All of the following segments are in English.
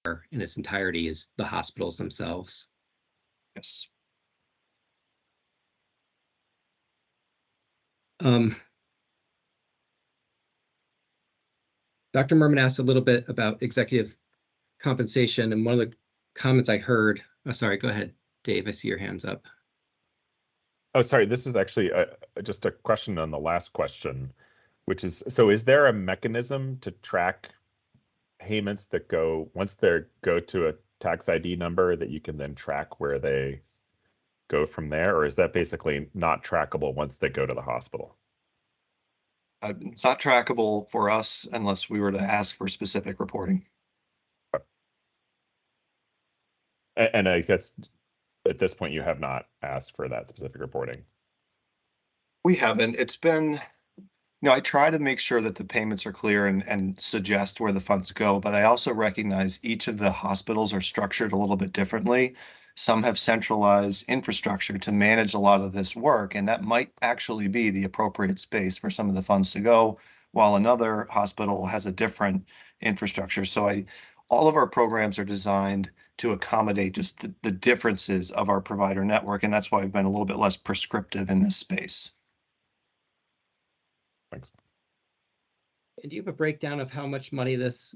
in its entirety is the hospitals themselves. Yes. Dr. Merman asked a little bit about executive compensation, and one of the comments I heard, oh, sorry, go ahead, Dave, I see your hands up. Oh, sorry, this is actually just a question on the last question, which is, so is there a mechanism to track payments that go, once they go to a tax ID number, that you can then track where they go from there? Or is that basically not trackable once they go to the hospital? It's not trackable for us unless we were to ask for specific reporting. And I guess at this point, you have not asked for that specific reporting. We haven't. It's been, I try to make sure that the payments are clear and suggest where the funds go, but I also recognize each of the hospitals are structured a little bit differently. Some have centralized infrastructure to manage a lot of this work, and that might actually be the appropriate space for some of the funds to go, while another hospital has a different infrastructure. So all of our programs are designed to accommodate just the differences of our provider network, and that's why I've been a little bit less prescriptive in this space. Thanks. And do you have a breakdown of how much money this,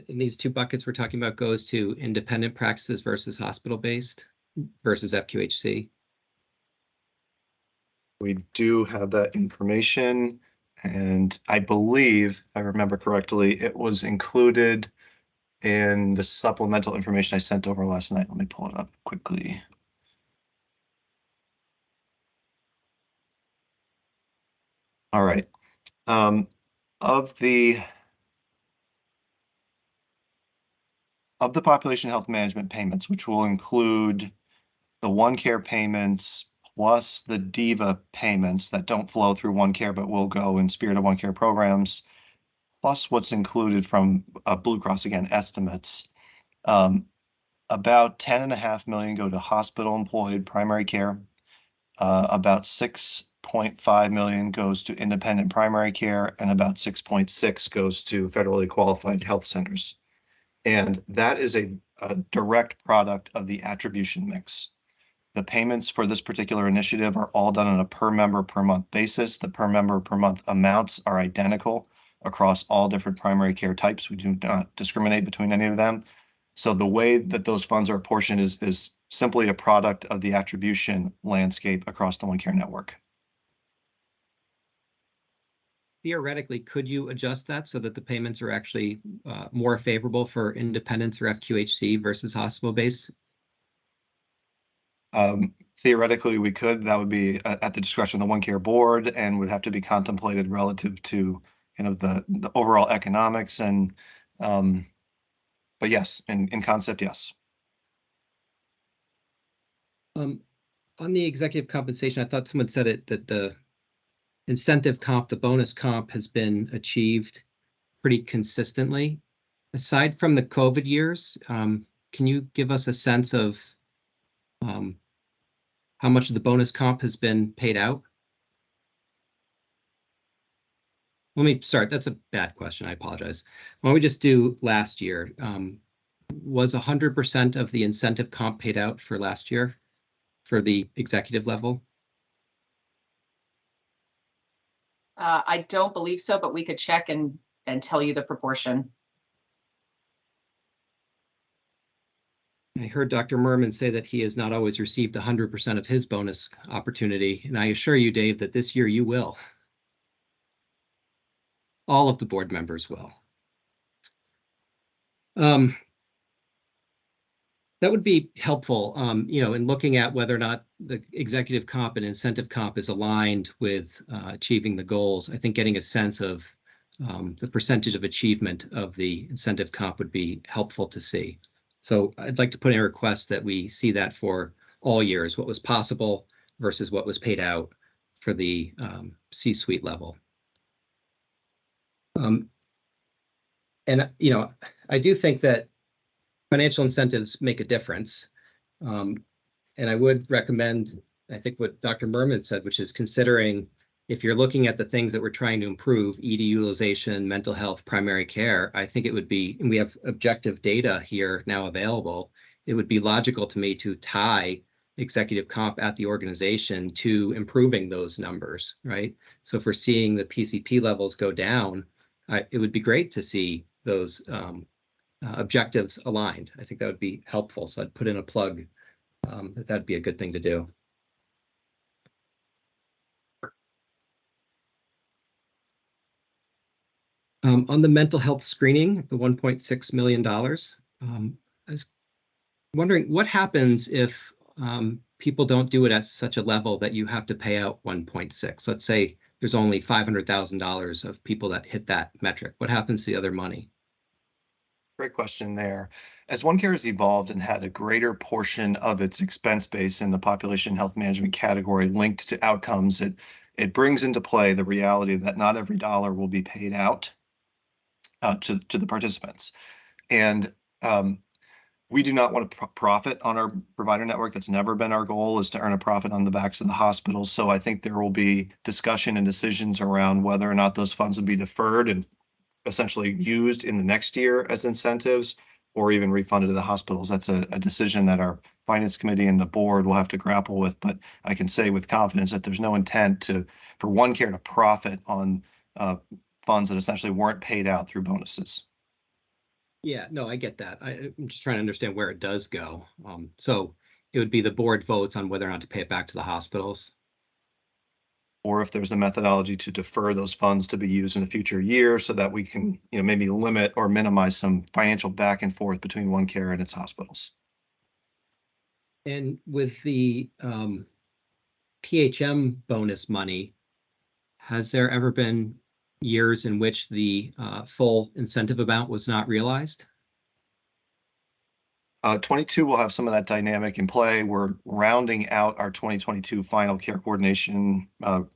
in these two buckets we're talking about, goes to independent practices versus hospital-based versus FQHC? We do have that information, and I believe, if I remember correctly, it was included in the supplemental information I sent over last night. Let me pull it up quickly. All right. Of the population health management payments, which will include the OneCare payments plus the DIVA payments that don't flow through OneCare but will go in Spirit of OneCare programs, plus what's included from Blue Cross, again, estimates. About 10.5 million go to hospital employed primary care. About 6.5 million goes to independent primary care, and about 6.6 goes to federally qualified health centers. And that is a direct product of the attribution mix. The payments for this particular initiative are all done on a per member per month basis. The per member per month amounts are identical across all different primary care types. We do not discriminate between any of them. So the way that those funds are apportioned is simply a product of the attribution landscape across the OneCare network. Theoretically, could you adjust that so that the payments are actually more favorable for independents or FQHC versus hospital-based? Theoretically, we could. That would be at the discretion of the OneCare board and would have to be contemplated relative to kind of the overall economics. And but yes, in concept, yes. On the executive compensation, I thought someone said it that the incentive comp, the bonus comp, has been achieved pretty consistently. Aside from the COVID years, can you give us a sense of how much of the bonus comp has been paid out? Let me start. That's a bad question. I apologize. Why don't we just do last year? Was 100% of the incentive comp paid out for last year for the executive level? I don't believe so, but we could check and tell you the proportion. I heard Dr. Merman say that he has not always received 100% of his bonus opportunity, and I assure you, Dave, that this year you will. All of the board members will. That would be helpful, in looking at whether or not the executive comp and incentive comp is aligned with achieving the goals. I think getting a sense of the percentage of achievement of the incentive comp would be helpful to see. So I'd like to put in a request that we see that for all years, what was possible versus what was paid out for the C-suite level. And, I do think that financial incentives make a difference. And I would recommend, I think what Dr. Merman said, which is considering, if you're looking at the things that we're trying to improve, ED utilization, mental health, primary care, I think it would be, and we have objective data here now available, it would be logical to me to tie executive comp at the organization to improving those numbers, right? So if we're seeing the PCP levels go down, it would be great to see those objectives aligned. I think that would be helpful. So I'd put in a plug that'd be a good thing to do. On the mental health screening, the $1.6 million, I was wondering what happens if people don't do it at such a level that you have to pay out 1.6. Let's say there's only $500,000 of people that hit that metric. What happens to the other money? Great question there. As OneCare has evolved and had a greater portion of its expense base in the population health management category linked to outcomes, it brings into play the reality that not every dollar will be paid out to the participants. And we do not want to profit on our provider network. That's never been our goal, is to earn a profit on the backs of the hospitals. So I think there will be discussion and decisions around whether or not those funds will be deferred and essentially used in the next year as incentives or even refunded to the hospitals. That's a decision that our finance committee and the board will have to grapple with. But I can say with confidence that there's no intent for OneCare to profit on funds that essentially weren't paid out through bonuses. Yeah, no, I get that. I'm just trying to understand where it does go. So it would be the board votes on whether or not to pay it back to the hospitals. Or if there's a methodology to defer those funds to be used in a future year so that we can, maybe limit or minimize some financial back and forth between OneCare and its hospitals. And with the PHM bonus money, has there ever been years in which the full incentive amount was not realized? 22 will have some of that dynamic in play. We're rounding out our 2022 final care coordination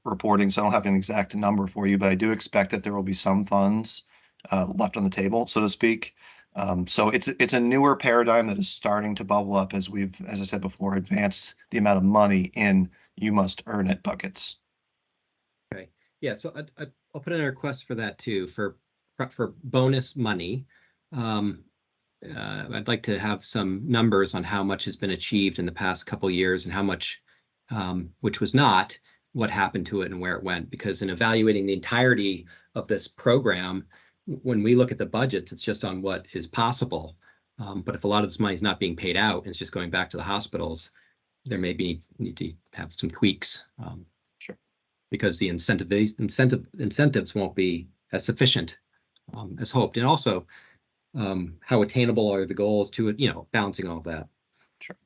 reporting, so I don't have an exact number for you, but I do expect that there will be some funds left on the table, so to speak. So it's a newer paradigm that is starting to bubble up as we've, as I said before, advanced the amount of money in you must earn it buckets. Okay, yeah, so I'll put in a request for that too, for bonus money. I'd like to have some numbers on how much has been achieved in the past couple years and how much, which was not, what happened to it and where it went. Because in evaluating the entirety of this program, when we look at the budgets, it's just on what is possible. But if a lot of this money is not being paid out, and it's just going back to the hospitals, there may be need to have some tweaks. Sure. Because the incentives won't be as sufficient as hoped. And also, how attainable are the goals to it, balancing all of that. Sure.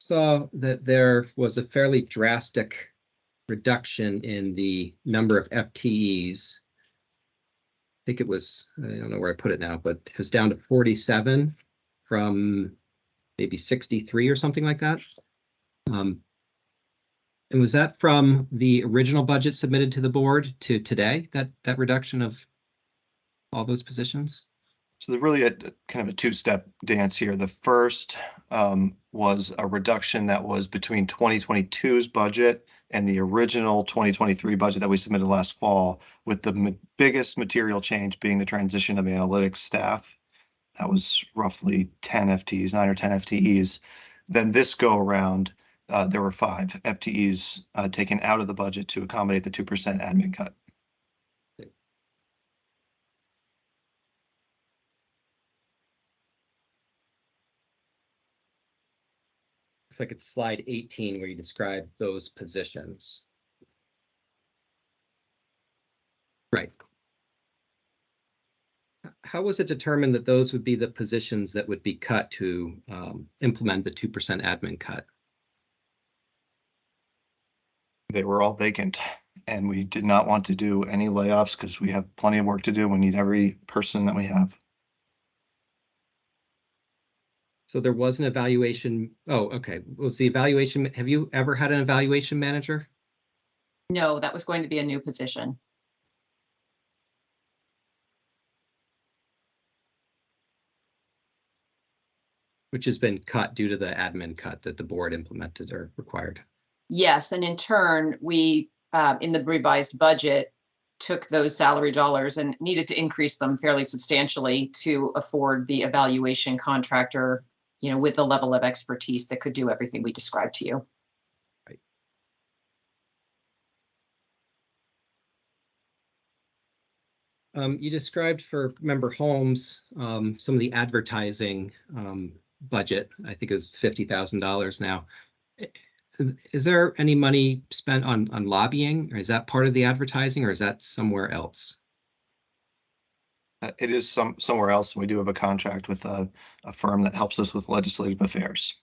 Saw that there was a fairly drastic reduction in the number of FTEs. I think it was, I don't know where I put it now, but it was down to 47 from maybe 63 or something like that. And was that from the original budget submitted to the board to today, that reduction of all those positions? So there's really kind of a two-step dance here. The first was a reduction that was between 2022's budget and the original 2023 budget that we submitted last fall, with the biggest material change being the transition of analytics staff. That was roughly 10 FTEs, 9 or 10 FTEs. Then this go around, there were 5 FTEs taken out of the budget to accommodate the 2% admin cut. Looks like it's slide 18 where you describe those positions. Right. How was it determined that those would be the positions that would be cut to implement the 2% admin cut? They were all vacant, and we did not want to do any layoffs because we have plenty of work to do. We need every person that we have. So there was an evaluation. Oh, okay. Was the evaluation, have you ever had an evaluation manager? No, that was going to be a new position. Which has been cut due to the admin cut that the board implemented or required. Yes, and in turn, we, in the revised budget, took those salary dollars and needed to increase them fairly substantially to afford the evaluation contractor, with the level of expertise that could do everything we described to you. You described for member Holmes some of the advertising budget. I think it was $50,000 now. Is there any money spent on lobbying, or is that part of the advertising, or is that somewhere else? It is somewhere else. We do have a contract with a firm that helps us with legislative affairs.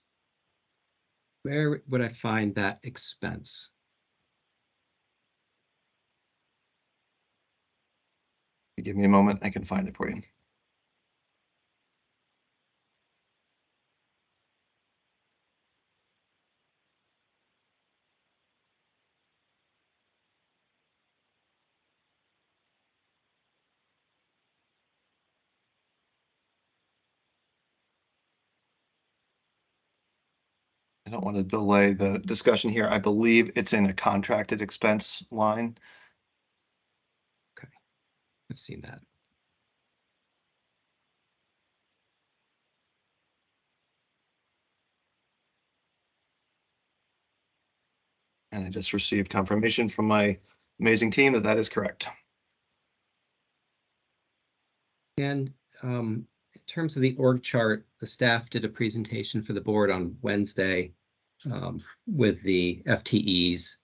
Where would I find that expense? Give me a moment, I can find it for you. I don't want to delay the discussion here. I believe it's in a contracted expense line. I've seen that. And I just received confirmation from my amazing team that that is correct. And in terms of the org chart, the staff did a presentation for the board on Wednesday with the FTEs,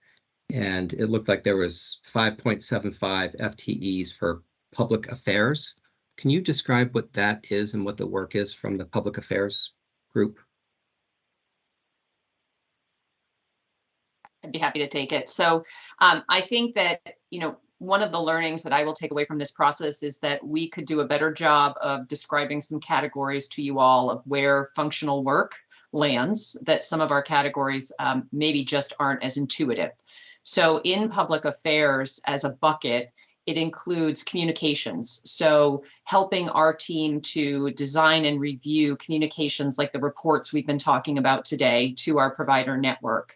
and it looked like there was 5.75 FTEs for public affairs. Can you describe what that is and what the work is from the public affairs group? I'd be happy to take it. So I think that, one of the learnings that I will take away from this process is that we could do a better job of describing some categories to you all of where functional work lands, that some of our categories maybe just aren't as intuitive. So in public affairs as a bucket, it includes communications. So helping our team to design and review communications like the reports we've been talking about today to our provider network,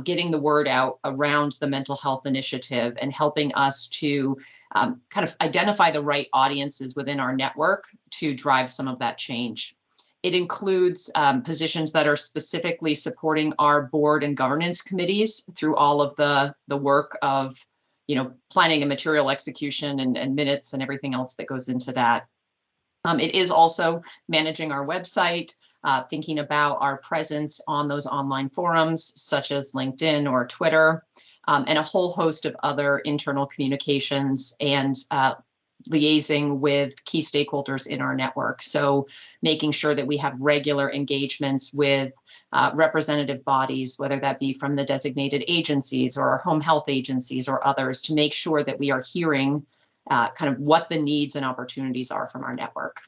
getting the word out around the mental health initiative and helping us to kind of identify the right audiences within our network to drive some of that change. It includes positions that are specifically supporting our board and governance committees through all of the work of planning and material execution and minutes and everything else that goes into that. It is also managing our website, thinking about our presence on those online forums, such as LinkedIn or Twitter, and a whole host of other internal communications and liaising with key stakeholders in our network. So making sure that we have regular engagements with representative bodies, whether that be from the designated agencies or our home health agencies or others, to make sure that we are hearing kind of what the needs and opportunities are from our network.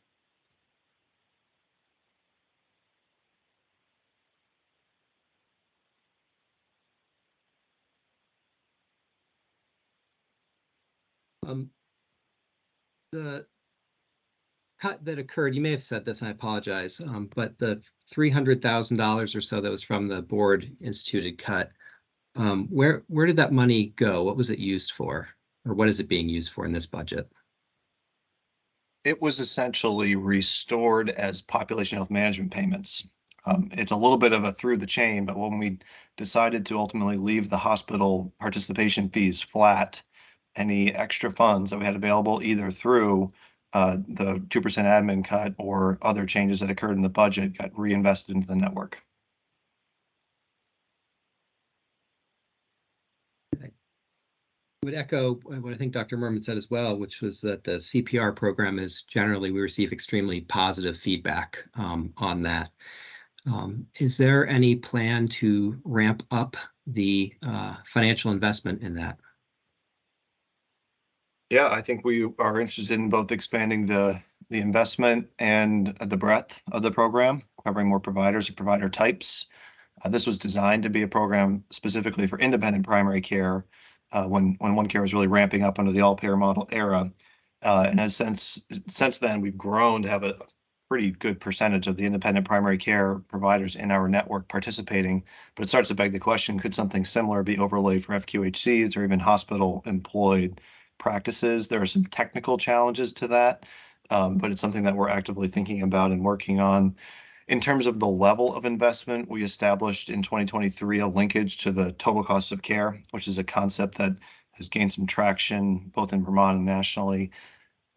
The cut that occurred, you may have said this, and I apologize, but the $300,000 or so that was from the board instituted cut, where did that money go? What was it used for? Or what is it being used for in this budget? It was essentially restored as population health management payments. It's a little bit of a through the chain, but when we decided to ultimately leave the hospital participation fees flat, any extra funds that we had available either through the 2% admin cut or other changes that occurred in the budget got reinvested into the network. I would echo what I think Dr. Merman said as well, which was that the CPR program is generally, we receive extremely positive feedback on that. Is there any plan to ramp up the financial investment in that? Yeah, I think we are interested in both expanding the investment and the breadth of the program, covering more providers and provider types. This was designed to be a program specifically for independent primary care, when OneCare was really ramping up under the all-payer model era. And as since then, we've grown to have a pretty good percentage of the independent primary care providers in our network participating. But it starts to beg the question, could something similar be overlaid for FQHCs or even hospital employed practices? There are some technical challenges to that, but it's something that we're actively thinking about and working on. In terms of the level of investment, we established in 2023 a linkage to the total cost of care, which is a concept that has gained some traction both in Vermont and nationally.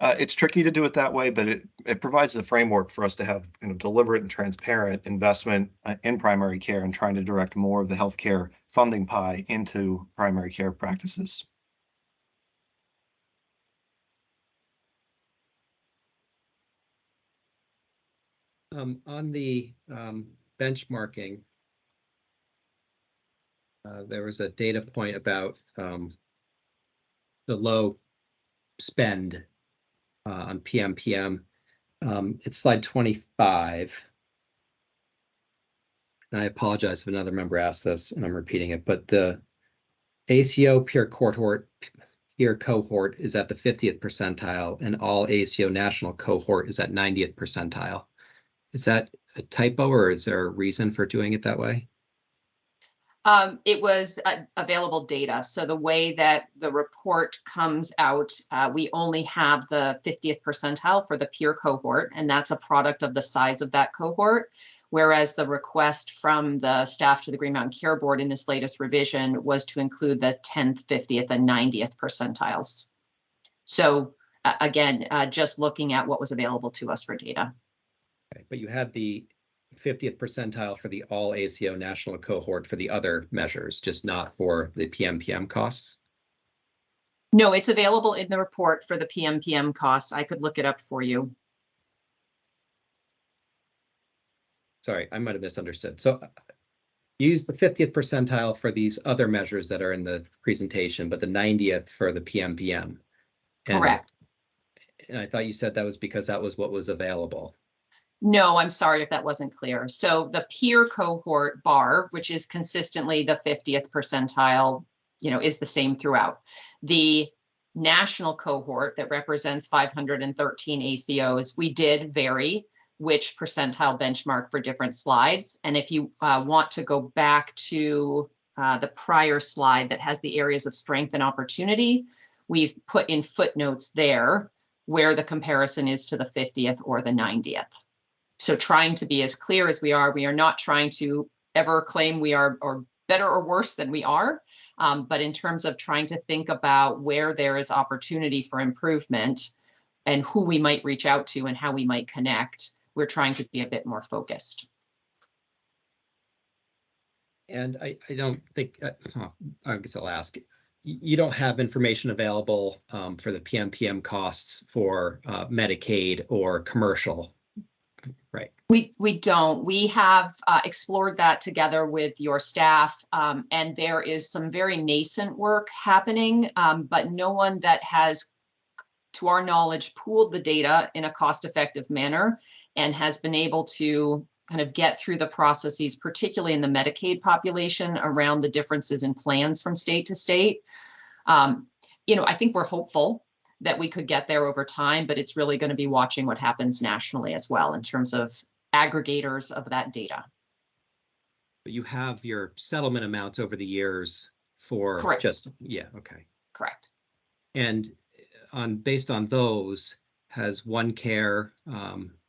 It's tricky to do it that way, but it provides the framework for us to have deliberate and transparent investment in primary care and trying to direct more of the healthcare funding pie into primary care practices. On the benchmarking, there was a data point about the low spend on PMPM. It's slide 25. And I apologize if another member asked this and I'm repeating it, but the ACO peer cohort is at the 50th percentile and all ACO national cohort is at 90th percentile. Is that a typo or is there a reason for doing it that way? It was available data. So the way that the report comes out, we only have the 50th percentile for the peer cohort, and that's a product of the size of that cohort. Whereas the request from the staff to the Green Mountain Care Board in this latest revision was to include the 10th, 50th, and 90th percentiles. So again, just looking at what was available to us for data. Okay, but you had the 50th percentile for the all ACO national cohort for the other measures, just not for the PMPM costs? No, it's available in the report for the PMPM costs. I could look it up for you. Sorry, I might have misunderstood. So use the 50th percentile for these other measures that are in the presentation, but the 90th for the PMPM. Correct. And I thought you said that was because that was what was available. No, I'm sorry if that wasn't clear. So the peer cohort bar, which is consistently the 50th percentile, is the same throughout. The national cohort that represents 513 ACOs, we did vary which percentile benchmark for different slides. And if you want to go back to the prior slide that has the areas of strength and opportunity, we've put in footnotes there where the comparison is to the 50th or the 90th. So trying to be as clear as we are not trying to ever claim we are or better or worse than we are. But in terms of trying to think about where there is opportunity for improvement and who we might reach out to and how we might connect, we're trying to be a bit more focused. And I don't think, I guess I'll ask, you don't have information available for the PMPM costs for Medicaid or commercial, right? We don't. We have explored that together with your staff, and there is some very nascent work happening, but no one that has, to our knowledge, pooled the data in a cost-effective manner and has been able to kind of get through the processes, particularly in the Medicaid population, around the differences in plans from state to state. I think we're hopeful that we could get there over time, but it's really going to be watching what happens nationally as well in terms of aggregators of that data. But you have your settlement amounts over the years for Correct. Okay. Correct. And based on those, has OneCare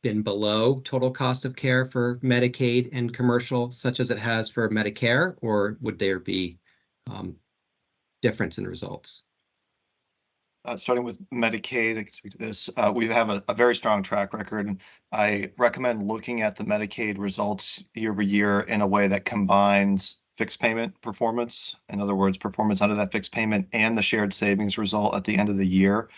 been below total cost of care for Medicaid and commercial, such as it has for Medicare, or would there be difference in results? Starting with Medicaid, I can speak to this. We have a very strong track record. I recommend looking at the Medicaid results year over year in a way that combines fixed payment performance, in other words, performance under that fixed payment, and the shared savings result at the end of the year.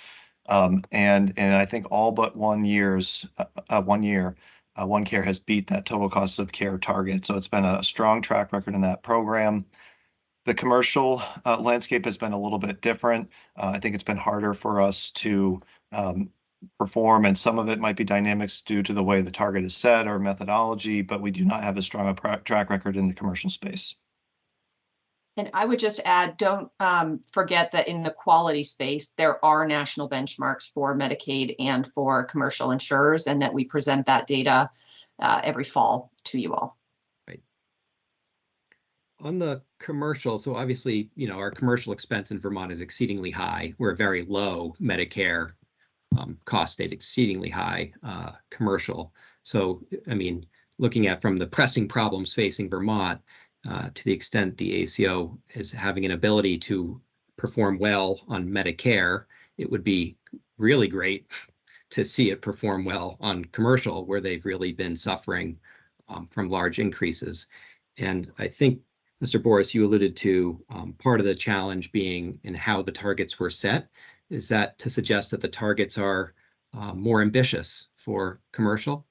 And I think all but 1 year, OneCare has beat that total cost of care target. So it's been a strong track record in that program. The commercial landscape has been a little bit different. I think it's been harder for us to perform, and some of it might be dynamics due to the way the target is set or methodology, but we do not have as strong a track record in the commercial space. And I would just add, don't forget that in the quality space, there are national benchmarks for Medicaid and for commercial insurers, and that we present that data every fall to you all. On the commercial, so obviously, our commercial expense in Vermont is exceedingly high. We're a very low Medicare cost state, exceedingly high commercial. So, I mean, looking at from the pressing problems facing Vermont, to the extent the ACO is having an ability to perform well on Medicare, it would be really great to see it perform well on commercial, where they've really been suffering from large increases. And I think, Mr. Boris, you alluded to part of the challenge being in how the targets were set. Is that to suggest that the targets are more ambitious for commercial?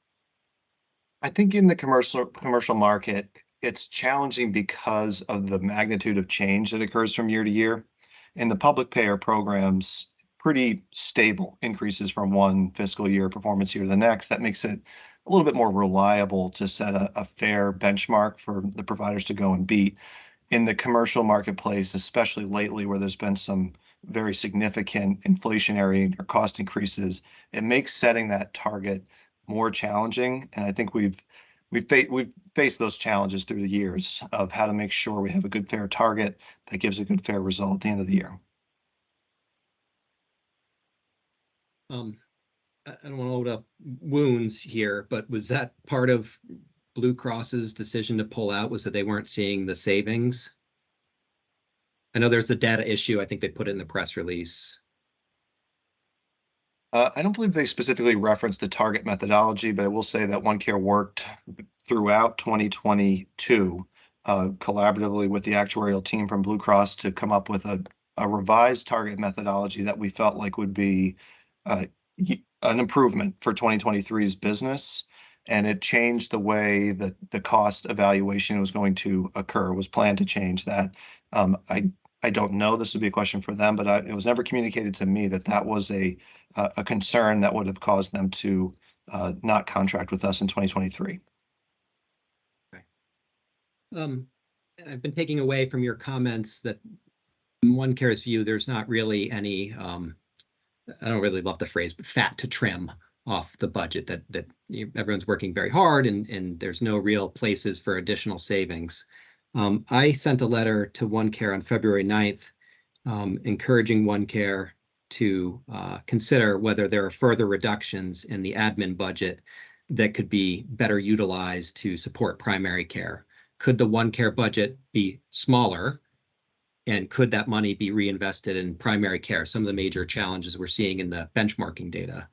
I think in the commercial market, it's challenging because of the magnitude of change that occurs from year to year. In the public payer programs, pretty stable increases from one fiscal year performance year to the next. That makes it a little bit more reliable to set a fair benchmark for the providers to go and beat. In the commercial marketplace, especially lately, where there's been some very significant inflationary or cost increases, it makes setting that target more challenging. And I think we've faced those challenges through the years of how to make sure we have a good, fair target that gives a good, fair result at the end of the year. I don't want to load up wounds here, but was that part of Blue Cross's decision to pull out, was that they weren't seeing the savings? I know there's the data issue. I think they put it in the press release. I don't believe they specifically referenced the target methodology, but I will say that OneCare worked throughout 2022 collaboratively with the actuarial team from Blue Cross to come up with a revised target methodology that we felt like would be an improvement for 2023's business. And it changed the way that the cost evaluation was going to occur, was planned to change that. I don't know, this would be a question for them, but it was never communicated to me that that was a concern that would have caused them to not contract with us in 2023. Okay. I've been taking away from your comments that in OneCare's view, there's not really any, I don't really love the phrase, but fat to trim off the budget, that everyone's working very hard and there's no real places for additional savings. I sent a letter to OneCare on February 9th, encouraging OneCare to consider whether there are further reductions in the admin budget that could be better utilized to support primary care. Could the OneCare budget be smaller? And could that money be reinvested in primary care? Some of the major challenges we're seeing in the benchmarking data.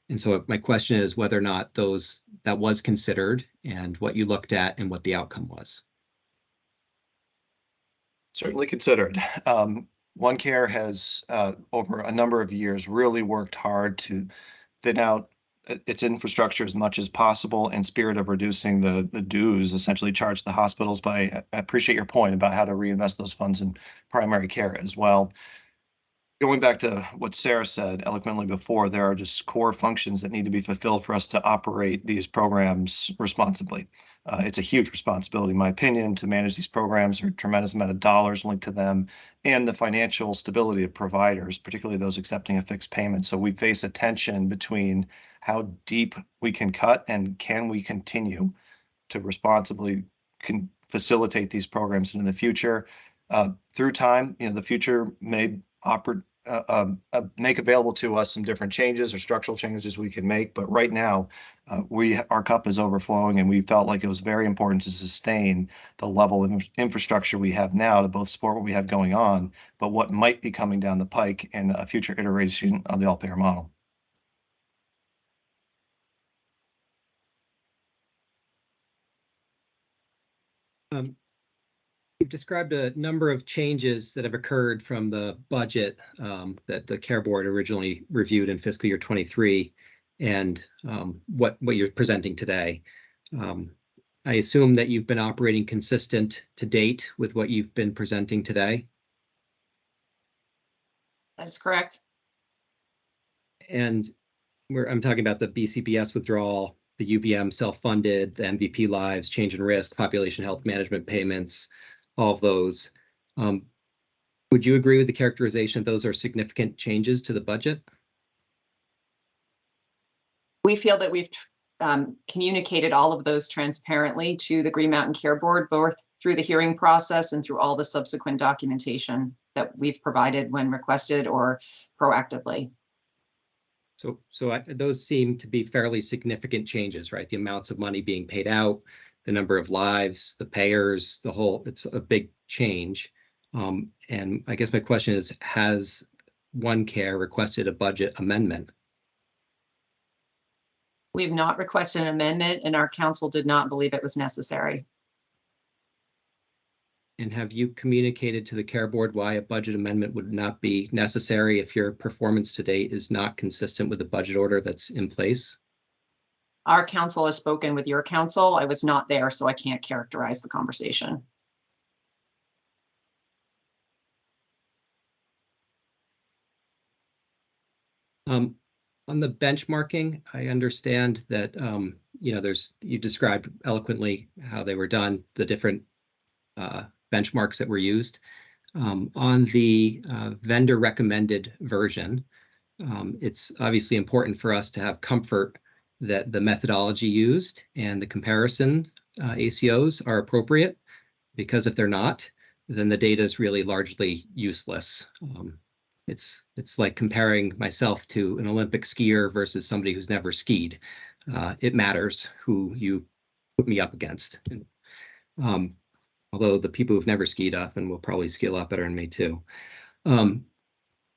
And so my question is whether or not that was considered and what you looked at and what the outcome was. Certainly considered. OneCare has, over a number of years, really worked hard to thin out its infrastructure as much as possible in spirit of reducing the dues essentially charged to the hospitals by, I appreciate your point about how to reinvest those funds in primary care as well. Going back to what Sarah said eloquently before, there are just core functions that need to be fulfilled for us to operate these programs responsibly. It's a huge responsibility, in my opinion, to manage these programs. There are a tremendous amount of dollars linked to them, and the financial stability of providers, particularly those accepting a fixed payment. So we face a tension between how deep we can cut and can we continue to responsibly facilitate these programs into the future. Through time, the future may make available to us some different changes or structural changes we can make. But right now, our cup is overflowing, and we felt like it was very important to sustain the level of infrastructure we have now to both support what we have going on, but what might be coming down the pike in a future iteration of the all-payer model. You've described a number of changes that have occurred from the budget that the Care Board originally reviewed in fiscal year 23 and what you're presenting today. I assume that you've been operating consistent to date with what you've been presenting today. That is correct. And I'm talking about the BCBS withdrawal, the UVM self-funded, the MVP lives, change in risk, population health management payments, all of those. Would you agree with the characterization that those are significant changes to the budget? We feel that we've communicated all of those transparently to the Green Mountain Care Board, both through the hearing process and through all the subsequent documentation that we've provided when requested or proactively. So those seem to be fairly significant changes, right? The amounts of money being paid out, the number of lives, the payers, the whole, it's a big change. And I guess my question is, has OneCare requested a budget amendment? We've not requested an amendment, and our council did not believe it was necessary. And have you communicated to the Care Board why a budget amendment would not be necessary if your performance to date is not consistent with the budget order that's in place? Our council has spoken with your council. I was not there, so I can't characterize the conversation. On the benchmarking, I understand that, you described eloquently how they were done, the different benchmarks that were used. On the vendor recommended version, it's obviously important for us to have comfort that the methodology used and the comparison ACOs are appropriate, because if they're not, then the data is really largely useless. It's like comparing myself to an Olympic skier versus somebody who's never skied. It matters who you put me up against. Although the people who've never skied often will probably ski a lot better than me too.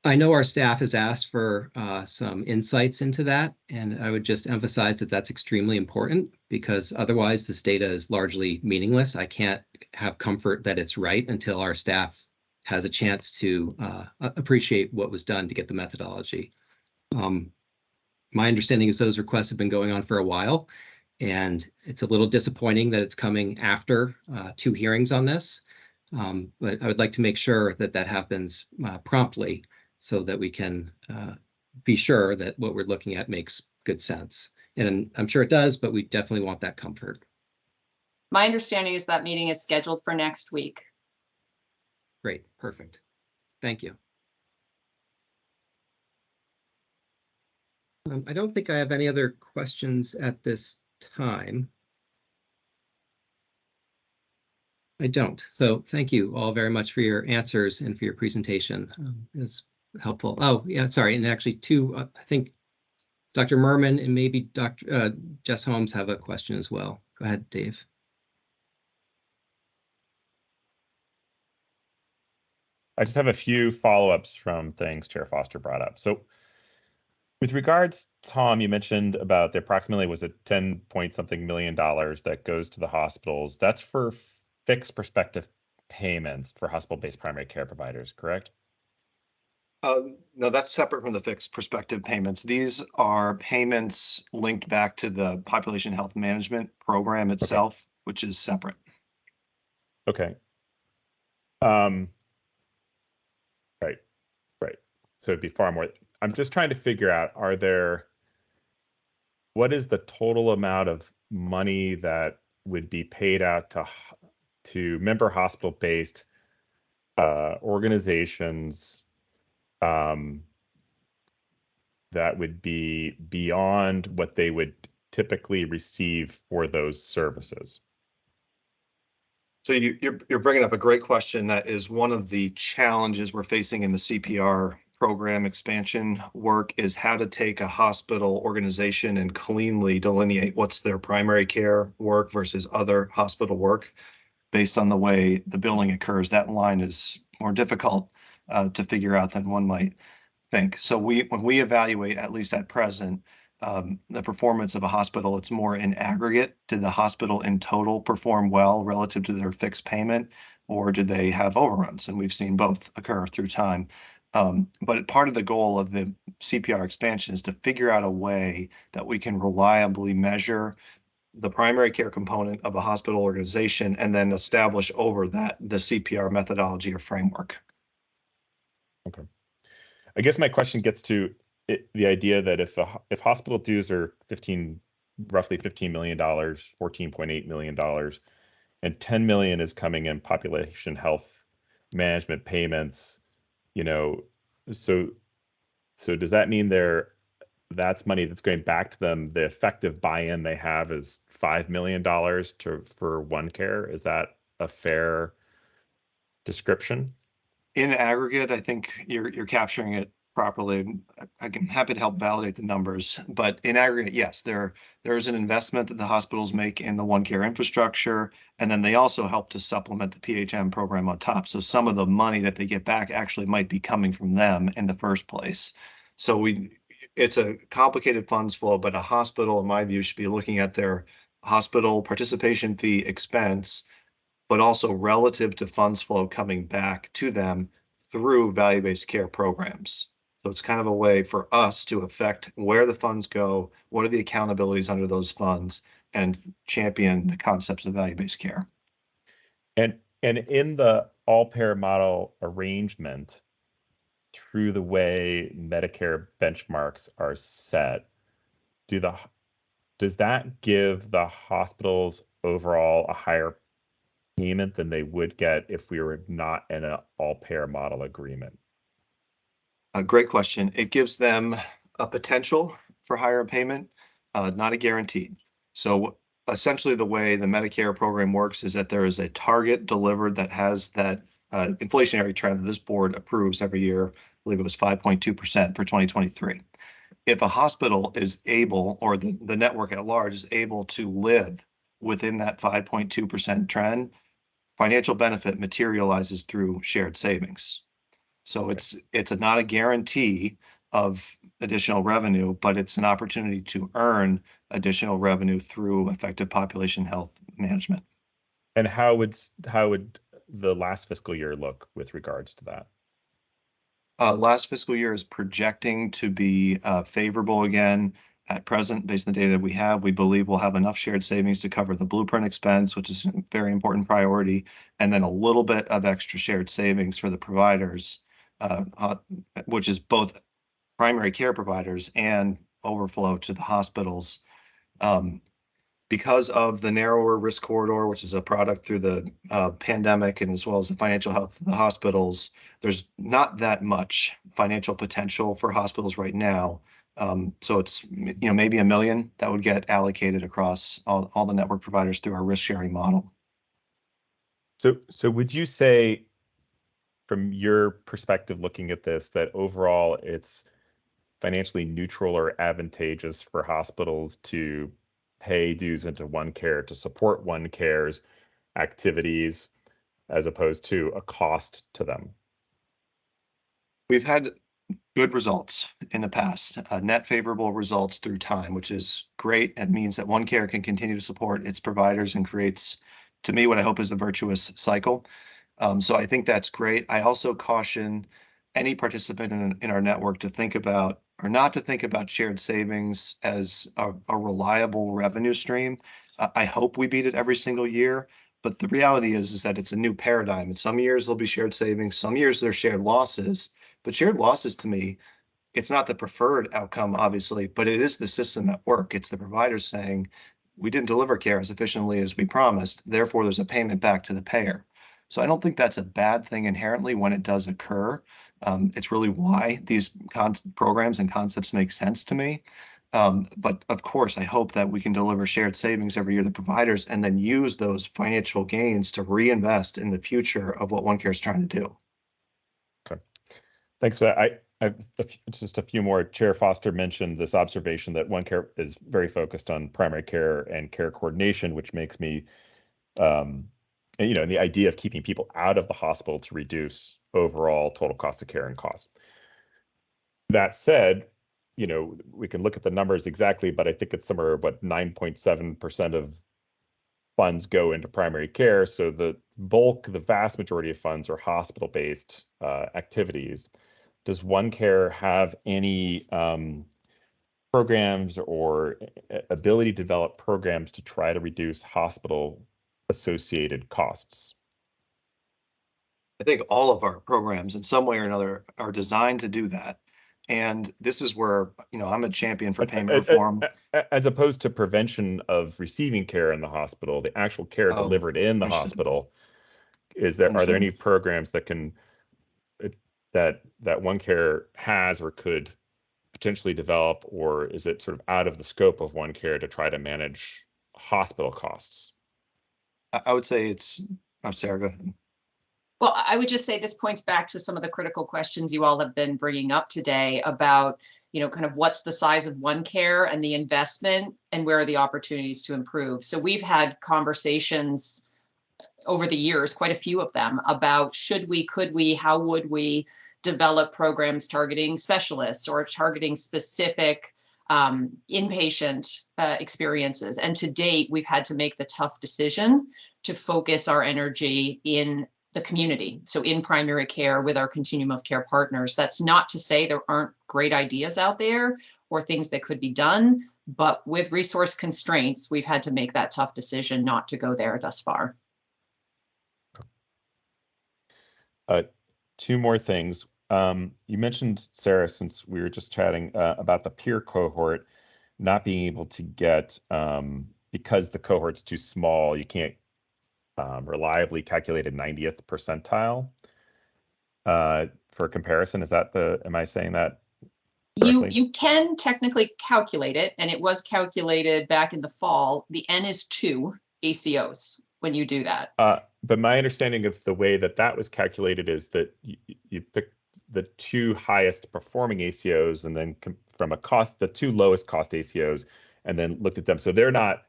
I know our staff has asked for some insights into that, and I would just emphasize that that's extremely important, because otherwise this data is largely meaningless. I can't have comfort that it's right until our staff has a chance to appreciate what was done to get the methodology. My understanding is those requests have been going on for a while, and it's a little disappointing that it's coming after 2 hearings on this. But I would like to make sure that that happens promptly, so that we can be sure that what we're looking at makes good sense. And I'm sure it does, but we definitely want that comfort. My understanding is that meeting is scheduled for next week. Great, perfect. Thank you. I don't think I have any other questions at this time. I don't. So thank you all very much for your answers and for your presentation. It's helpful. Oh, yeah, sorry. And actually I think Dr. Merman and maybe Dr. Jess Holmes have a question as well. Go ahead, Dave. I just have a few follow-ups from things Chair Foster brought up. So with regards, Tom, you mentioned about the approximately was it 10 point something million dollars that goes to the hospitals. That's for fixed prospective payments for hospital-based primary care providers, correct? No, that's separate from the fixed prospective payments. These are payments linked back to the population health management program itself, which is separate. Okay. Right. So it'd be far more. I'm just trying to figure out, what is the total amount of money that would be paid out to member hospital-based organizations that would be beyond what they would typically receive for those services? So you're bringing up a great question. That is one of the challenges we're facing in the CPR program expansion work, is how to take a hospital organization and cleanly delineate what's their primary care work versus other hospital work based on the way the billing occurs. That line is more difficult to figure out than one might think. So when we evaluate, at least at present, the performance of a hospital, it's more in aggregate. Did the hospital in total perform well relative to their fixed payment, or did they have overruns? And we've seen both occur through time. But part of the goal of the CPR expansion is to figure out a way that we can reliably measure the primary care component of a hospital organization and then establish over that the CPR methodology or framework. Okay. I guess my question gets to the idea that if hospital dues are roughly $15 million, $14.8 million, and $10 million is coming in population health management payments, you know, so does that mean that's money that's going back to them? The effective buy-in they have is $5 million for OneCare. Is that a fair description? In aggregate, I think you're capturing it properly. I'm happy to help validate the numbers, but in aggregate, yes, there is an investment that the hospitals make in the OneCare infrastructure, and then they also help to supplement the PHM program on top. So some of the money that they get back actually might be coming from them in the first place. So it's a complicated funds flow, but a hospital, in my view, should be looking at their hospital participation fee expense, but also relative to funds flow coming back to them through value-based care programs. So it's kind of a way for us to affect where the funds go, what are the accountabilities under those funds, and champion the concepts of value-based care. And in the all-payer model arrangement, through the way Medicare benchmarks are set, does that give the hospitals overall a higher payment than they would get if we were not in an all-payer model agreement? A great question. It gives them a potential for higher payment, not a guaranteed. So essentially the way the Medicare program works is that there is a target delivered that has that inflationary trend that this board approves every year. I believe it was 5.2% for 2023. If a hospital is able, or the network at large is able to live within that 5.2% trend, financial benefit materializes through shared savings. So it's not a guarantee of additional revenue, but it's an opportunity to earn additional revenue through effective population health management. And how would the last fiscal year look with regards to that? Last fiscal year is projecting to be favorable again. At present, based on the data that we have, we believe we'll have enough shared savings to cover the Blueprint expense, which is a very important priority, and then a little bit of extra shared savings for the providers, which is both primary care providers and overflow to the hospitals. Because of the narrower risk corridor, which is a product through the pandemic, and as well as the financial health of the hospitals, there's not that much financial potential for hospitals right now. So it's maybe $1 million that would get allocated across all the network providers through our risk sharing model. So would you say, from your perspective looking at this, that overall it's financially neutral or advantageous for hospitals to pay dues into OneCare to support OneCare's activities as opposed to a cost to them? We've had good results in the past, net favorable results through time, which is great. It means that OneCare can continue to support its providers and creates, to me, what I hope is a virtuous cycle. So I think that's great. I also caution any participant in our network to think about, or not to think about, shared savings as a reliable revenue stream. I hope we beat it every single year, but the reality is that it's a new paradigm. In some years there'll be shared savings, some years there's shared losses. But shared losses, to me, it's not the preferred outcome, obviously, but it is the system at work. It's the providers saying, we didn't deliver care as efficiently as we promised, therefore there's a payment back to the payer. So I don't think that's a bad thing inherently when it does occur. It's really why these programs and concepts make sense to me. But of course, I hope that we can deliver shared savings every year to providers and then use those financial gains to reinvest in the future of what OneCare is trying to do. Okay. Thanks for that. I've just a few more. Chair Foster mentioned this observation that OneCare is very focused on primary care and care coordination, which makes me, the idea of keeping people out of the hospital to reduce overall total cost of care and cost. That said, we can look at the numbers exactly, but I think it's somewhere, 9.7% of funds go into primary care. So the vast majority of funds are hospital-based activities. Does OneCare have any programs or ability to develop programs to try to reduce hospital-associated costs? I think all of our programs in some way or another are designed to do that. And this is where, I'm a champion for payment reform. As opposed to prevention of receiving care in the hospital, the actual care delivered in the hospital. are there Understood. any programs that can that OneCare has or could potentially develop, or is it sort of out of the scope of OneCare to try to manage hospital costs? I would say it's, oh, Sarah, go ahead. Well, I would just say this points back to some of the critical questions you all have been bringing up today about, kind of what's the size of OneCare and the investment and where are the opportunities to improve. So we've had conversations over the years, quite a few of them, about should we, could we, how would we develop programs targeting specialists or targeting specific inpatient experiences. And to date, we've had to make the tough decision to focus our energy in the community, so in primary care with our continuum of care partners. That's not to say there aren't great ideas out there or things that could be done, but with resource constraints, we've had to make that tough decision not to go there thus far. Two more things. You mentioned, Sarah, since we were just chatting about the peer cohort not being able to get, because the cohort's too small, you can't reliably calculate a 90th percentile for comparison. Is that am I saying that correctly? You can technically calculate it, and it was calculated back in the fall. The N is 2 ACOs when you do that. But my understanding of the way that was calculated is that you pick the 2 highest performing ACOs and then from the 2 lowest cost ACOs and then looked at them. So they're not,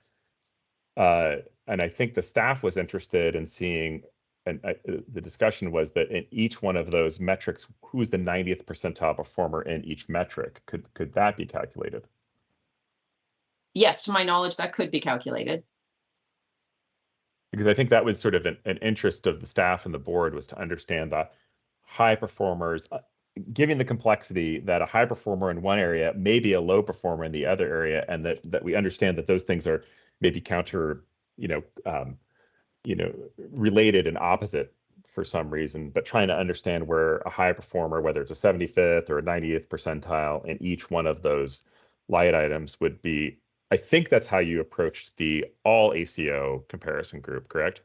and I think the staff was interested in seeing, and the discussion was that in each one of those metrics, who's the 90th percentile performer in each metric? Could that be calculated? Yes, to my knowledge, that could be calculated. Because I think that was sort of an interest of the staff and the board, was to understand the high performers, given the complexity that a high performer in one area may be a low performer in the other area, and that we understand that those things are maybe counter, related and opposite for some reason, but trying to understand where a high performer, whether it's a 75th or a 90th percentile in each one of those light items would be. I think that's how you approached the all ACO comparison group, correct?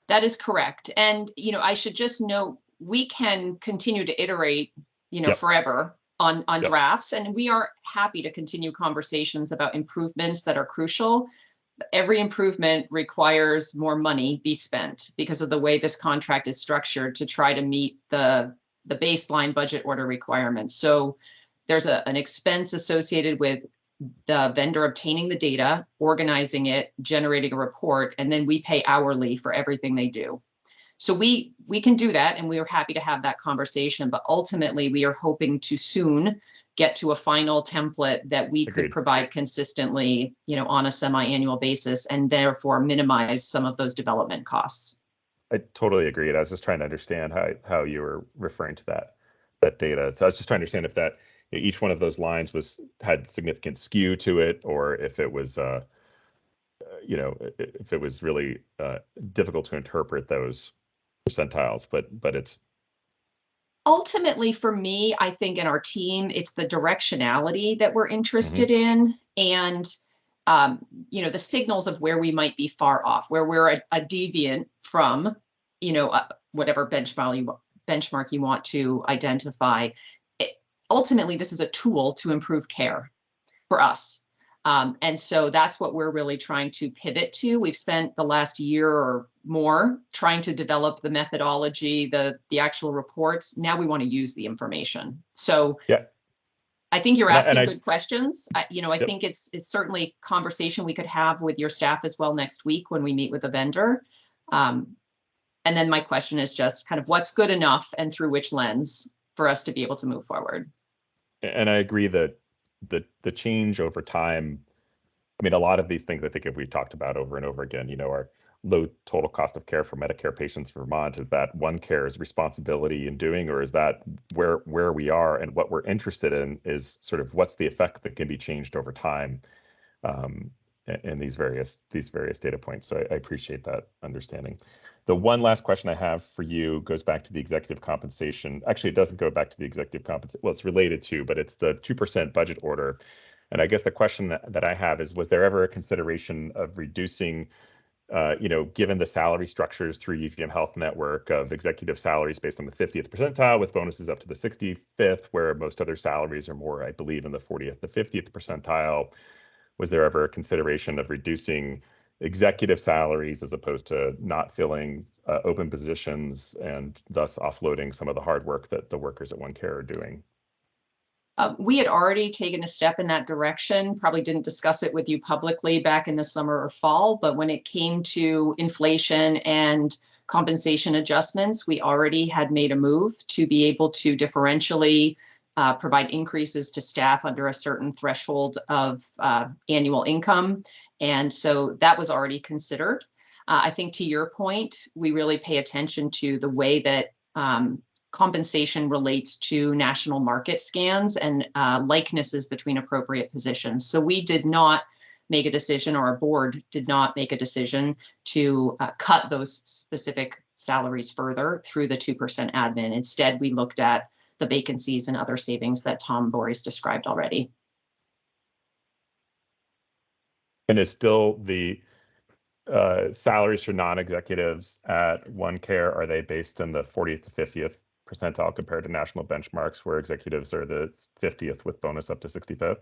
That is correct. And, I should just note, we can continue to iterate, Yep. forever on Yep. drafts, and we are happy to continue conversations about improvements that are crucial. Every improvement requires more money be spent because of the way this contract is structured to try to meet the baseline budget order requirements. So there's an expense associated with the vendor obtaining the data, organizing it, generating a report, and then we pay hourly for everything they do. So we can do that, and we are happy to have that conversation, but ultimately we are hoping to soon get to a final template that we Agreed. could provide consistently, on a semi-annual basis, and therefore minimize some of those development costs. I totally agree. I was just trying to understand how you were referring to that data. So I was just trying to understand if that each one of those lines had significant skew to it, or if it was if it was really difficult to interpret those percentiles, but it's ultimately, for me, I think in our team, it's the directionality that we're interested in, and the signals of where we might be far off, where we're a deviant from, whatever benchmark you want to identify. Ultimately, this is a tool to improve care for us. And so that's what we're really trying to pivot to. We've spent the last year or more trying to develop the methodology, the actual reports. Now we want to use the information. So yeah. I think you're asking I good questions. I Yep. think it's certainly a conversation we could have with your staff as well next week when we meet with the vendor. And then my question is just kind of what's good enough and through which lens for us to be able to move forward. And I agree that the change over time, I mean, a lot of these things I think if we've talked about over and over again, our low total cost of care for Medicare patients in Vermont, is that OneCare's responsibility in doing, or is that where we are? And what we're interested in is sort of what's the effect that can be changed over time in these various data points. So I appreciate that understanding. The one last question I have for you goes back to the executive compensation. Actually, it doesn't go back to the executive compensation. Well, it's related to, but it's the 2% budget order. And I guess the question that I have is, was there ever a consideration of reducing given the salary structures through UVM Health Network of executive salaries based on the 50th percentile with bonuses up to the 65th, where most other salaries are more, I believe, in the 40th to 50th percentile, was there ever a consideration of reducing executive salaries as opposed to not filling open positions and thus offloading some of the hard work that the workers at OneCare are doing? We had already taken a step in that direction, probably didn't discuss it with you publicly back in the summer or fall, but when it came to inflation and compensation adjustments, we already had made a move to be able to differentially provide increases to staff under a certain threshold of annual income. And so that was already considered. I think to your point, we really pay attention to the way that compensation relates to national market scans and likenesses between appropriate positions. So we did not make a decision, or our board did not make a decision to cut those specific salaries further through the 2% admin. Instead, we looked at the vacancies and other savings that Tom Borys described already. And is still the salaries for non-executives at OneCare, are they based in the 40th to 50th percentile compared to national benchmarks where executives are the 50th with bonus up to 65th?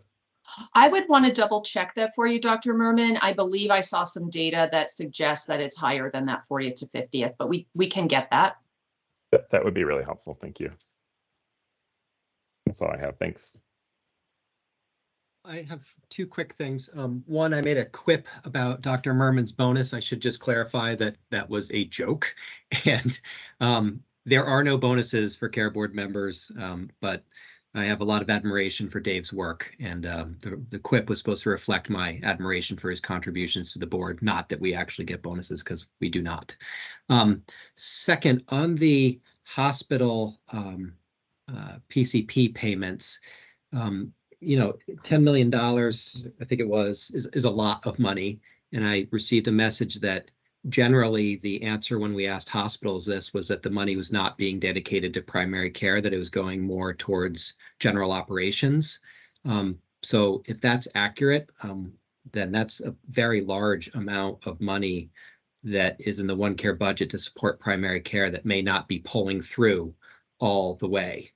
I would want to double check that for you, Dr. Merman. I believe I saw some data that suggests that it's higher than that 40th to 50th, but we can get that. That would be really helpful. Thank you. That's all I have. Thanks. I have two quick things. One, I made a quip about Dr. Merman's bonus. I should just clarify that that was a joke. And there are no bonuses for care board members, but I have a lot of admiration for Dave's work. And the quip was supposed to reflect my admiration for his contributions to the board, not that we actually get bonuses, because we do not. Second, on the hospital PCP payments, $10 million, I think it was, is a lot of money. And I received a message that generally the answer when we asked hospitals this was that the money was not being dedicated to primary care, that it was going more towards general operations. So if that's accurate, then that's a very large amount of money that is in the OneCare budget to support primary care that may not be pulling through all the way.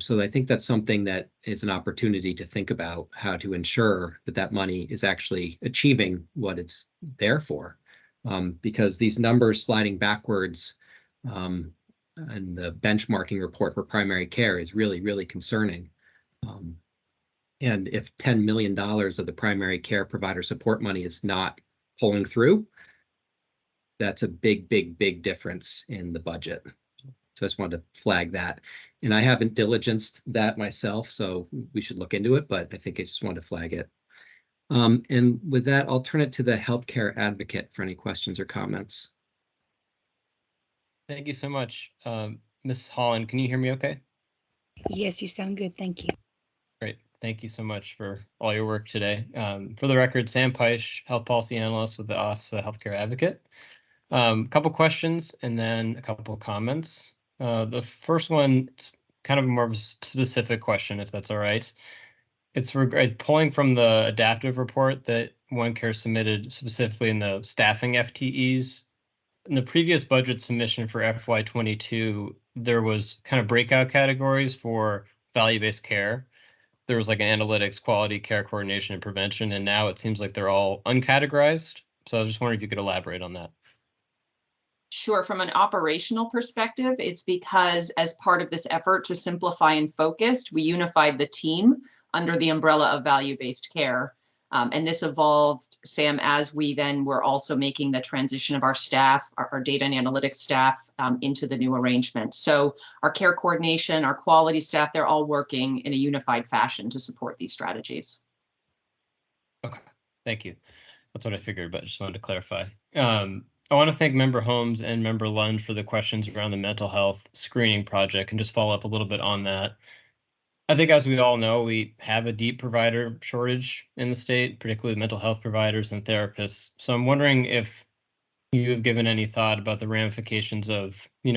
So I think that's something that is an opportunity to think about, how to ensure that that money is actually achieving what it's there for. Because these numbers sliding backwards and the benchmarking report for primary care is really, really concerning. And if $10 million of the primary care provider support money is not pulling through, that's a big, big, big difference in the budget. So I just wanted to flag that. And I haven't diligenced that myself, so we should look into it, but I think I just wanted to flag it. And with that, I'll turn it to the healthcare advocate for any questions or comments. Thank you so much. Ms. Holland, can you hear me okay? Yes, you sound good. Thank you. Great. Thank you so much for all your work today. For the record, Sam Peisch, Health Policy Analyst with the Office of the Healthcare Advocate. A couple questions and then a couple comments. The first one, it's kind of more of a specific question, if that's all right. It's pulling from the adaptive report that OneCare submitted specifically in the staffing FTEs. In the previous budget submission for FY22, there was kind of breakout categories for value-based care. There was like an analytics, quality, care coordination, and prevention, and now it seems like they're all uncategorized. So I was just wondering if you could elaborate on that. Sure. From an operational perspective, it's because as part of this effort to simplify and focus, we unified the team under the umbrella of value-based care. And this evolved, Sam, as we then were also making the transition of our staff, our data and analytics staff into the new arrangement. So our care coordination, our quality staff, they're all working in a unified fashion to support these strategies. Okay, thank you. That's what I figured, but just wanted to clarify. I want to thank Member Holmes and Member Lunge for the questions around the mental health screening project and just follow up a little bit on that. I think, as we all know, we have a deep provider shortage in the state, particularly mental health providers and therapists. So I'm wondering if you have given any thought about the ramifications of,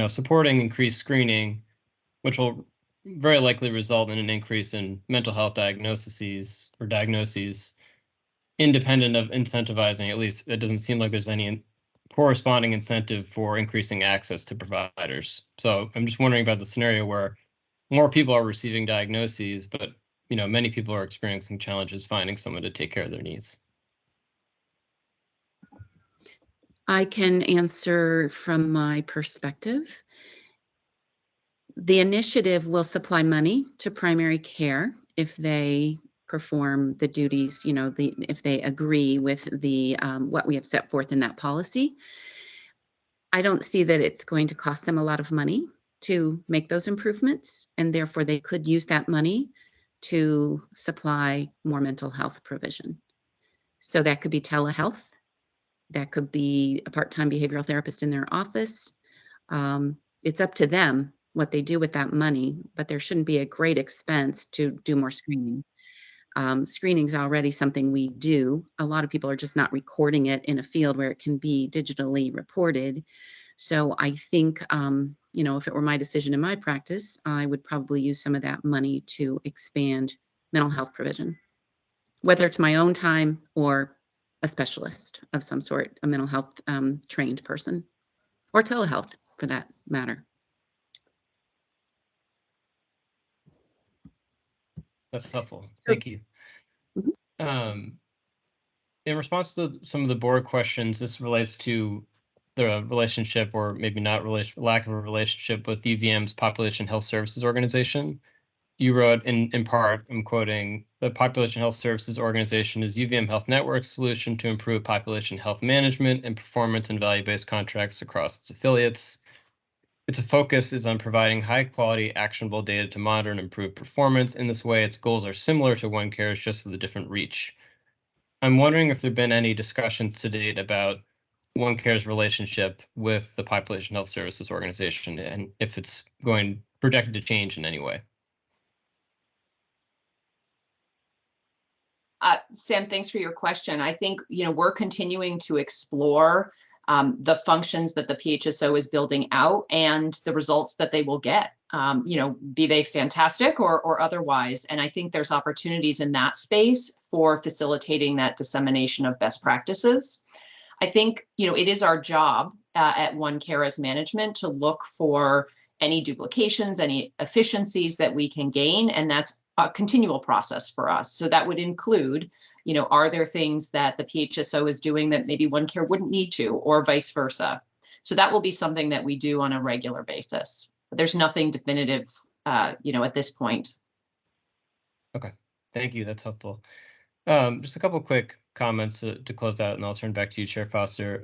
supporting increased screening, which will very likely result in an increase in mental health diagnoses, independent of incentivizing. At least it doesn't seem like there's any corresponding incentive for increasing access to providers. So I'm just wondering about the scenario where more people are receiving diagnoses, but many people are experiencing challenges finding someone to take care of their needs. I can answer from my perspective. The initiative will supply money to primary care if they perform the duties, if they agree with the what we have set forth in that policy. I don't see that it's going to cost them a lot of money to make those improvements, and therefore they could use that money to supply more mental health provision. So that could be telehealth. That could be a part-time behavioral therapist in their office. It's up to them what they do with that money, but there shouldn't be a great expense to do more screening. Screening is already something we do. A lot of people are just not recording it in a field where it can be digitally reported. So I think, if it were my decision in my practice, I would probably use some of that money to expand mental health provision, whether it's my own time or a specialist of some sort, a mental health trained person, or telehealth for that matter. That's helpful. Thank you. In response to some of the board questions, this relates to the relationship, or maybe not lack of a relationship, with UVM's Population Health Services Organization. You wrote in part, I'm quoting, "The Population Health Services Organization is UVM Health Network's solution to improve population health management and performance and value-based contracts across its affiliates. Its focus is on providing high-quality, actionable data to monitor and improve performance. In this way, its goals are similar to OneCare's, just with a different reach." I'm wondering if there have been any discussions to date about OneCare's relationship with the Population Health Services Organization, and if it's projected to change in any way. Sam, thanks for your question. I think, we're continuing to explore the functions that the PHSO is building out and the results that they will get, be they fantastic or otherwise. And I think there's opportunities in that space for facilitating that dissemination of best practices. I think, it is our job at OneCare as management to look for any duplications, any efficiencies that we can gain. And that's a continual process for us. So that would include, are there things that the PHSO is doing that maybe OneCare wouldn't need to, or vice versa? So that will be something that we do on a regular basis. But there's nothing definitive, at this point. Okay, thank you. That's helpful. Just a couple of quick comments to close out, and I'll turn back to you, Chair Foster.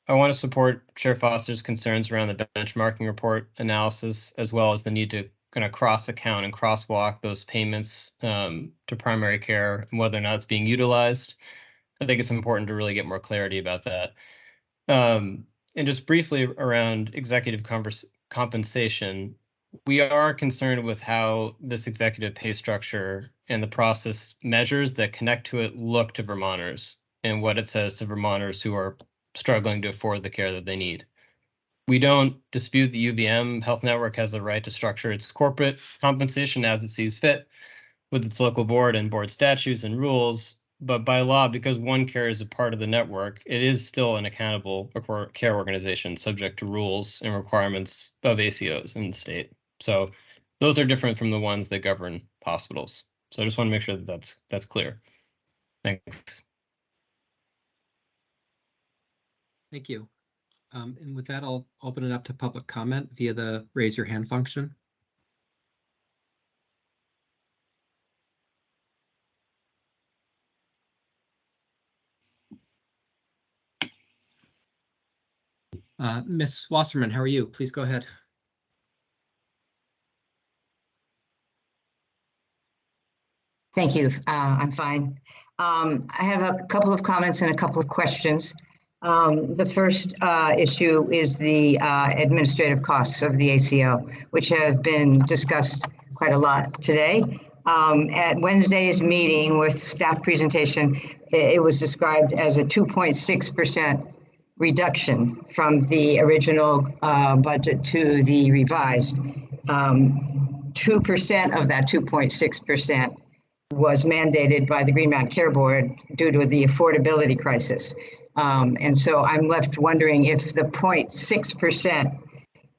I want to support Chair Foster's concerns around the benchmarking report analysis, as well as the need to kind of cross-account and crosswalk those payments to primary care and whether or not it's being utilized. I think it's important to really get more clarity about that. And just briefly around executive compensation, we are concerned with how this executive pay structure and the process measures that connect to it look to Vermonters, and what it says to Vermonters who are struggling to afford the care that they need. We don't dispute the UVM Health Network has the right to structure its corporate compensation as it sees fit with its local board and board statutes and rules, but by law, because OneCare is a part of the network, it is still an accountable care organization subject to rules and requirements of ACOs in the state. So those are different from the ones that govern hospitals. So I just want to make sure that that's clear. Thanks. Thank you. And with that, I'll open it up to public comment via the raise your hand function. Ms. Wasserman, how are you? Please go ahead. Thank you. I'm fine. I have a couple of comments and a couple of questions. The first issue is the administrative costs of the ACO, which have been discussed quite a lot today. At Wednesday's meeting with staff presentation, it was described as a 2.6% reduction from the original budget to the revised. 2% of that 2.6% was mandated by the Green Mountain Care Board due to the affordability crisis. And so I'm left wondering if the 0.6%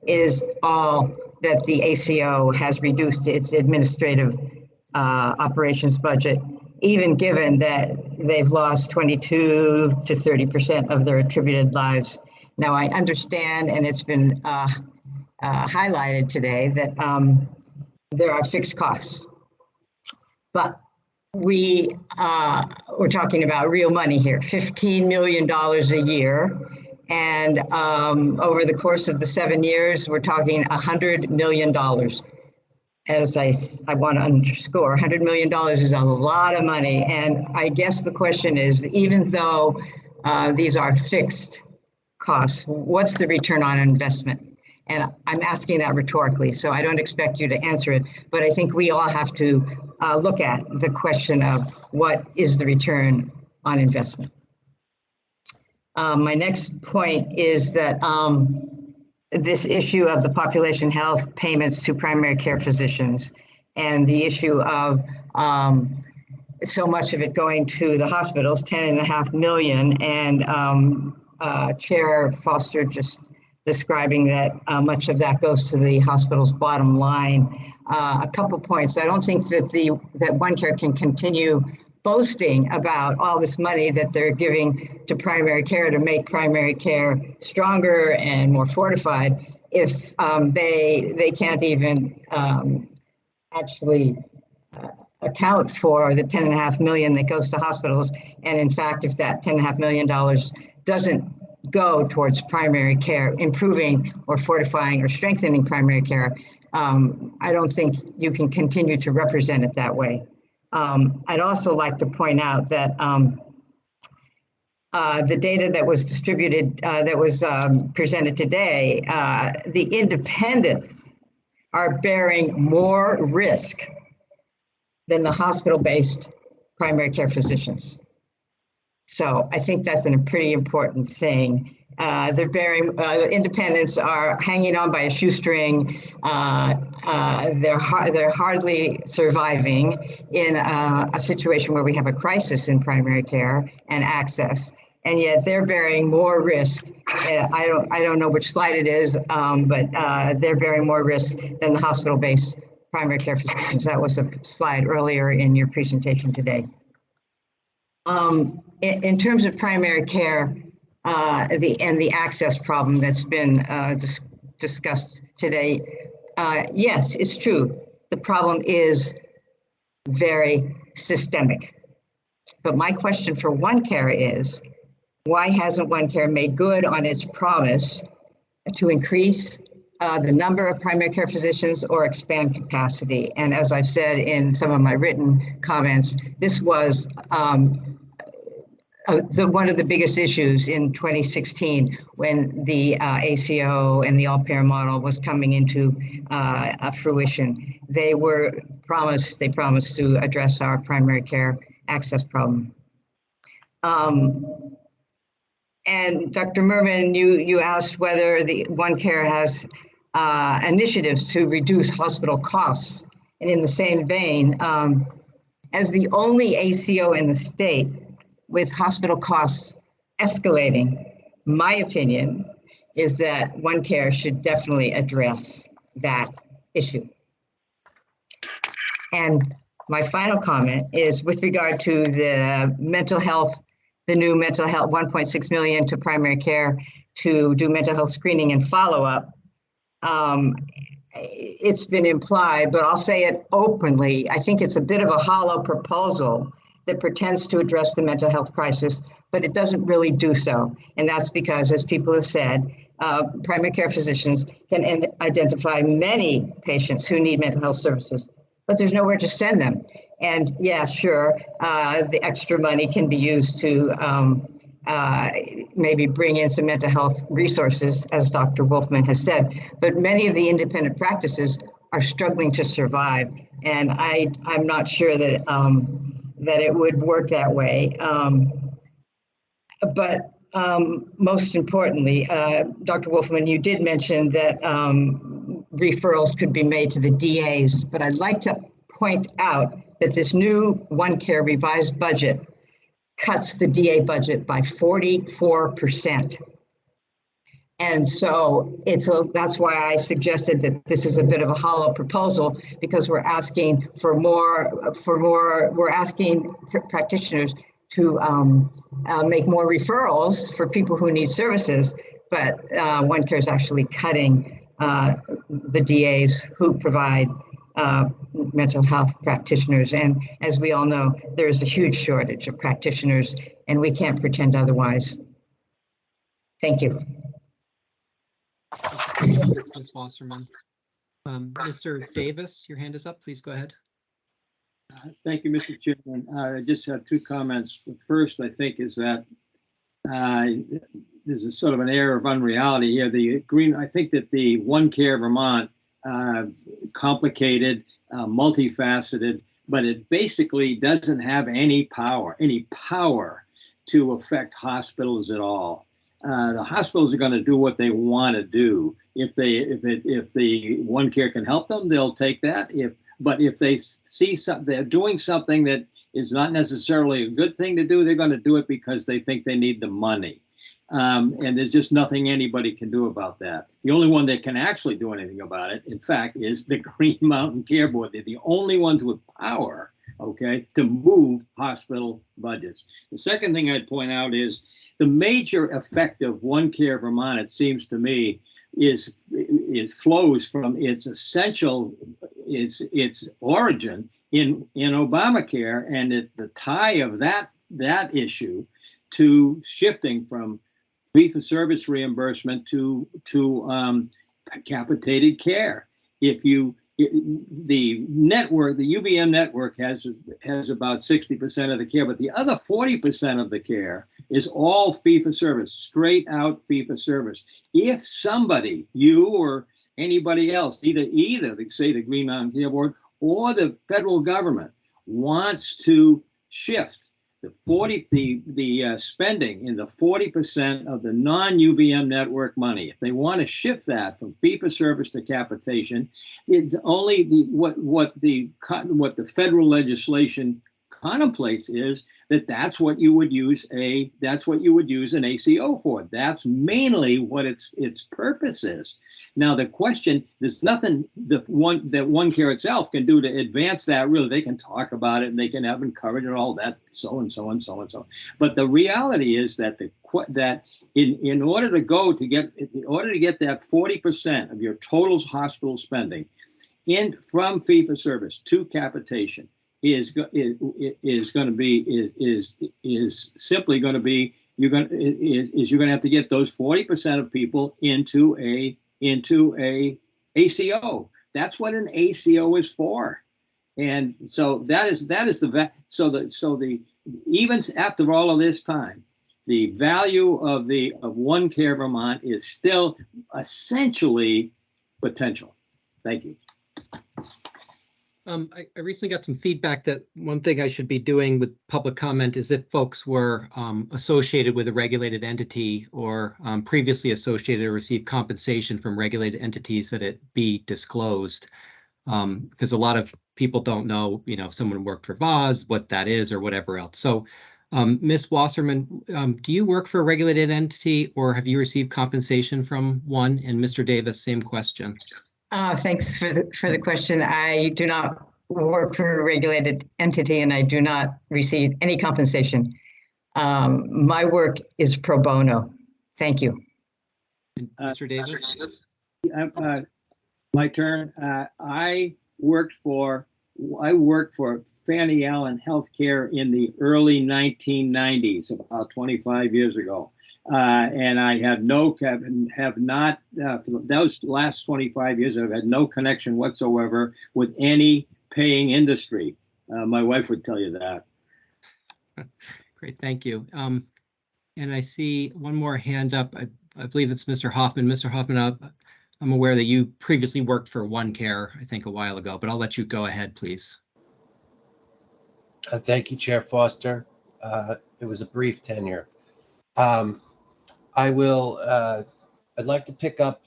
is all that the ACO has reduced its administrative operations budget, even given that they've lost 22 to 30% of their attributed lives. Now, I understand, and it's been highlighted today, that there are fixed costs, but we're talking about real money here, $15 million a year. And over the course of the 7 years, we're talking $100 million. As I want to underscore, $100 million is a lot of money. And I guess the question is, even though these are fixed costs, what's the return on investment? And I'm asking that rhetorically, so I don't expect you to answer it, but I think we all have to look at the question of what is the return on investment. My next point is that this issue of the population health payments to primary care physicians and the issue of so much of it going to the hospitals, 10.5 million, and Chair Foster just describing that much of that goes to the hospital's bottom line. A couple points. I don't think that that OneCare can continue boasting about all this money that they're giving to primary care to make primary care stronger and more fortified if they can't even actually account for the 10.5 million that goes to hospitals. And in fact, if that $10.5 million doesn't go towards primary care, improving or fortifying or strengthening primary care, I don't think you can continue to represent it that way. I'd also like to point out that the data that was distributed, that was presented today, the independents are bearing more risk than the hospital-based primary care physicians. So I think that's a pretty important thing. They're bearing, independents are hanging on by a shoestring. They're hardly surviving in a situation where we have a crisis in primary care and access, and yet they're bearing more risk. I don't know which slide it is, but they're bearing more risk than the hospital-based primary care physicians. That was a slide earlier in your presentation today. In terms of primary care, the access problem that's been discussed today, yes, it's true. The problem is very systemic. But my question for OneCare is, why hasn't OneCare made good on its promise to increase the number of primary care physicians or expand capacity? And as I've said in some of my written comments, this was one of the biggest issues in 2016 when the ACO and the all-payer model was coming into fruition. They promised to address our primary care access problem. And Dr. Merman, you asked whether the OneCare has initiatives to reduce hospital costs. And in the same vein, as the only ACO in the state with hospital costs escalating, my opinion is that OneCare should definitely address that issue. And my final comment is with regard to the mental health, the new mental health, 1.6 million to primary care to do mental health screening and follow-up. It's been implied, but I'll say it openly. I think it's a bit of a hollow proposal that pretends to address the mental health crisis, but it doesn't really do so. And that's because, as people have said, primary care physicians can identify many patients who need mental health services, but there's nowhere to send them. And yeah, sure, the extra money can be used to maybe bring in some mental health resources, as Dr. Wolfman has said, but many of the independent practices are struggling to survive. And I'm not sure that that it would work that way. But most importantly, Dr. Wolfman, you did mention that referrals could be made to the DAs, but I'd like to point out that this new OneCare revised budget cuts the DA budget by 44%. And so that's why I suggested that this is a bit of a hollow proposal, because we're asking for more, we're asking practitioners to make more referrals for people who need services, but OneCare is actually cutting the DAs who provide mental health practitioners. And as we all know, there is a huge shortage of practitioners, and we can't pretend otherwise. Thank you. Ms. Wasserman. Mr. Davis, your hand is up. Please go ahead. Thank you, Mr. Chairman. I just have two comments. The first, I think, is that there's a sort of an air of unreality here. I think that the OneCare Vermont, complicated, multifaceted, but it basically doesn't have any power to affect hospitals at all. The hospitals are going to do what they want to do. If the OneCare can help them, they'll take that. But if they see they're doing something that is not necessarily a good thing to do, they're going to do it because they think they need the money. And there's just nothing anybody can do about that. The only one that can actually do anything about it, in fact, is the Green Mountain Care Board. They're the only ones with power, okay, to move hospital budgets. The second thing I'd point out is the major effect of OneCare Vermont, it seems to me, is it flows from its origin in Obamacare, and the tie of that issue to shifting from fee-for-service reimbursement to capitated care. The network, the UVM network has about 60% of the care, but the other 40% of the care is all fee-for-service, straight out fee-for-service. If somebody, you or anybody else, either say the Green Mountain Care Board or the federal government, wants to shift the spending in the 40% of the non-UVM network money, if they want to shift that from fee-for-service to capitation, it's only what the federal legislation contemplates is that's what you would use an ACO for. That's mainly what its purpose is. Now the question, there's nothing that OneCare itself can do to advance that. Really, they can talk about it and they can have encourage and all that, so and so and so and so. But the reality is that in order to get that 40% of your total hospital spending from fee for service to capitation is simply going to be you're going to have to get those 40% of people into a ACO. That's what an ACO is for. And so even after all of this time, the value of OneCare Vermont is still essentially potential. Thank you. I recently got some feedback that one thing I should be doing with public comment is if folks were associated with a regulated entity or previously associated or received compensation from regulated entities, that it be disclosed. Because a lot of people don't know, if someone worked for VAWS, what that is or whatever else. So Ms. Wasserman, do you work for a regulated entity or have you received compensation from one? And Mr. Davis, same question. Thanks for the question. I do not work for a regulated entity and I do not receive any compensation. My work is pro bono. Thank you. Mr. Davis? My turn. I worked for Fannie Allen Healthcare in the early 1990s, about 25 years ago. And I have not, for those last 25 years, I've had no connection whatsoever with any paying industry. My wife would tell you that. Great, thank you. And I see one more hand up. I believe it's Mr. Hoffman. Mr. Hoffman, I'm aware that you previously worked for OneCare, I think a while ago, but I'll let you go ahead, please. Thank you, Chair Foster. It was a brief tenure. I'd like to pick up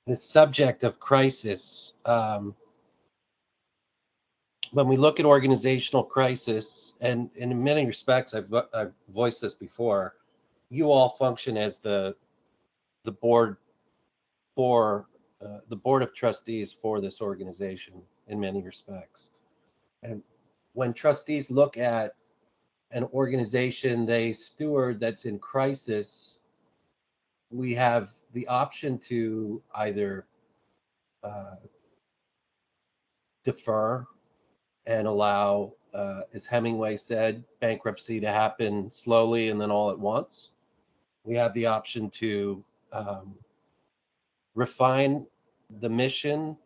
the subject of crisis when we look at organizational crisis, and in many respects, I've voiced this before, you all function as the board for the board of trustees for this organization in many respects. And when trustees look at an organization they steward that's in crisis, we have the option to either defer and allow, as Hemingway said, bankruptcy to happen slowly and then all at once. We have the option to refine the mission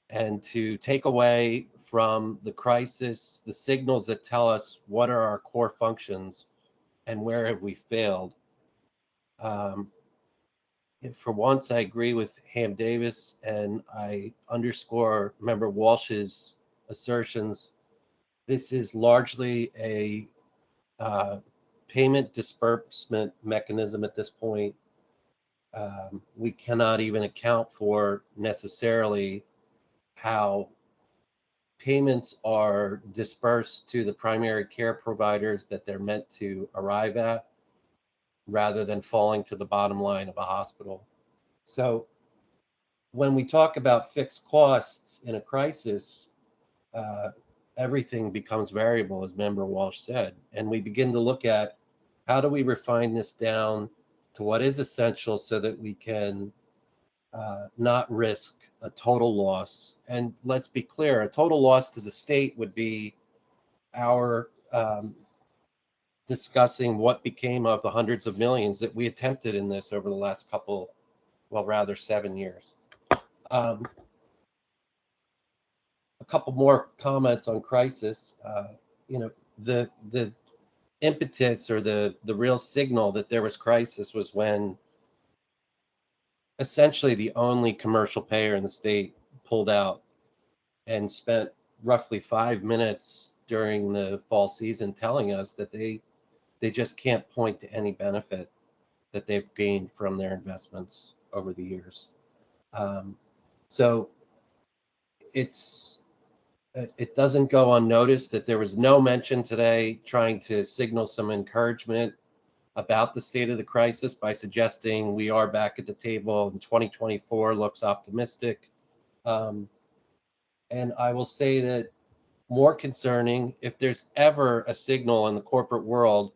and to take away from the crisis the signals that tell us what are our core functions and where have we failed. For once, I agree with Ham Davis, and I underscore Member Walsh's assertions. This is largely a payment disbursement mechanism at this point. We cannot even account for necessarily how payments are dispersed to the primary care providers that they're meant to arrive at, rather than falling to the bottom line of a hospital. So when we talk about fixed costs in a crisis, everything becomes variable, as Member Walsh said, and we begin to look at how do we refine this down to what is essential so that we can not risk a total loss. And let's be clear, a total loss to the state would be our discussing what became of the hundreds of millions that we attempted in this over the last couple, well, rather 7 years. A couple more comments on crisis. You know, the impetus or the real signal that there was crisis was when essentially the only commercial payer in the state pulled out and spent roughly 5 minutes during the fall season telling us that they just can't point to any benefit that they've gained from their investments over the years. So it doesn't go unnoticed that there was no mention today trying to signal some encouragement about the state of the crisis by suggesting we are back at the table and 2024 looks optimistic. And I will say that more concerning, if there's ever a signal in the corporate world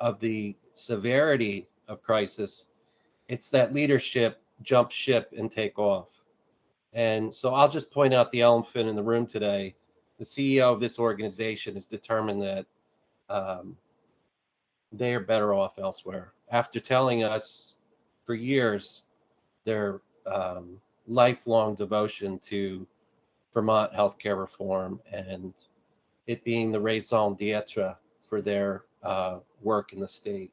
of the severity of crisis, it's that leadership jump ship and take off. And so I'll just point out the elephant in the room today. The CEO of this organization is determined that they are better off elsewhere. After telling us for years their lifelong devotion to Vermont healthcare reform and it being the raison d'etre for their work in the state.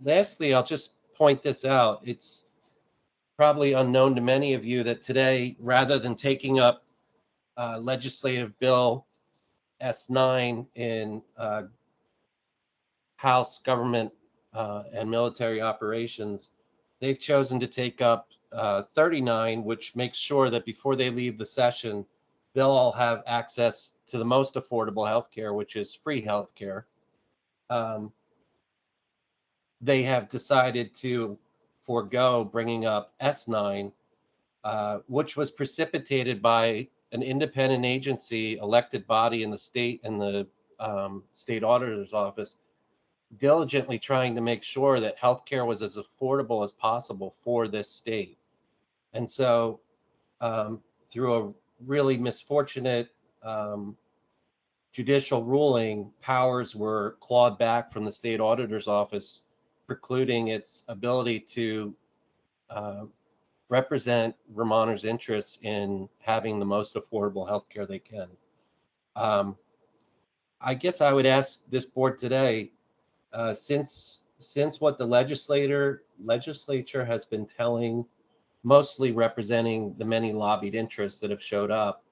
Lastly, I'll just point this out. It's probably unknown to many of you that today, rather than taking up legislative bill S9 in House Government and Military Operations, they've chosen to take up 39, which makes sure that before they leave the session, they'll all have access to the most affordable healthcare, which is free healthcare. They have decided to forego bringing up S9, which was precipitated by an independent agency, elected body in the state and the state auditor's office, diligently trying to make sure that healthcare was as affordable as possible for this state. And so through a really misfortunate judicial ruling, powers were clawed back from the state auditor's office, precluding its ability to represent Vermonters' interests in having the most affordable healthcare they can. I guess I would ask this board today, since what the legislature has been telling, mostly representing the many lobbied interests that have showed up,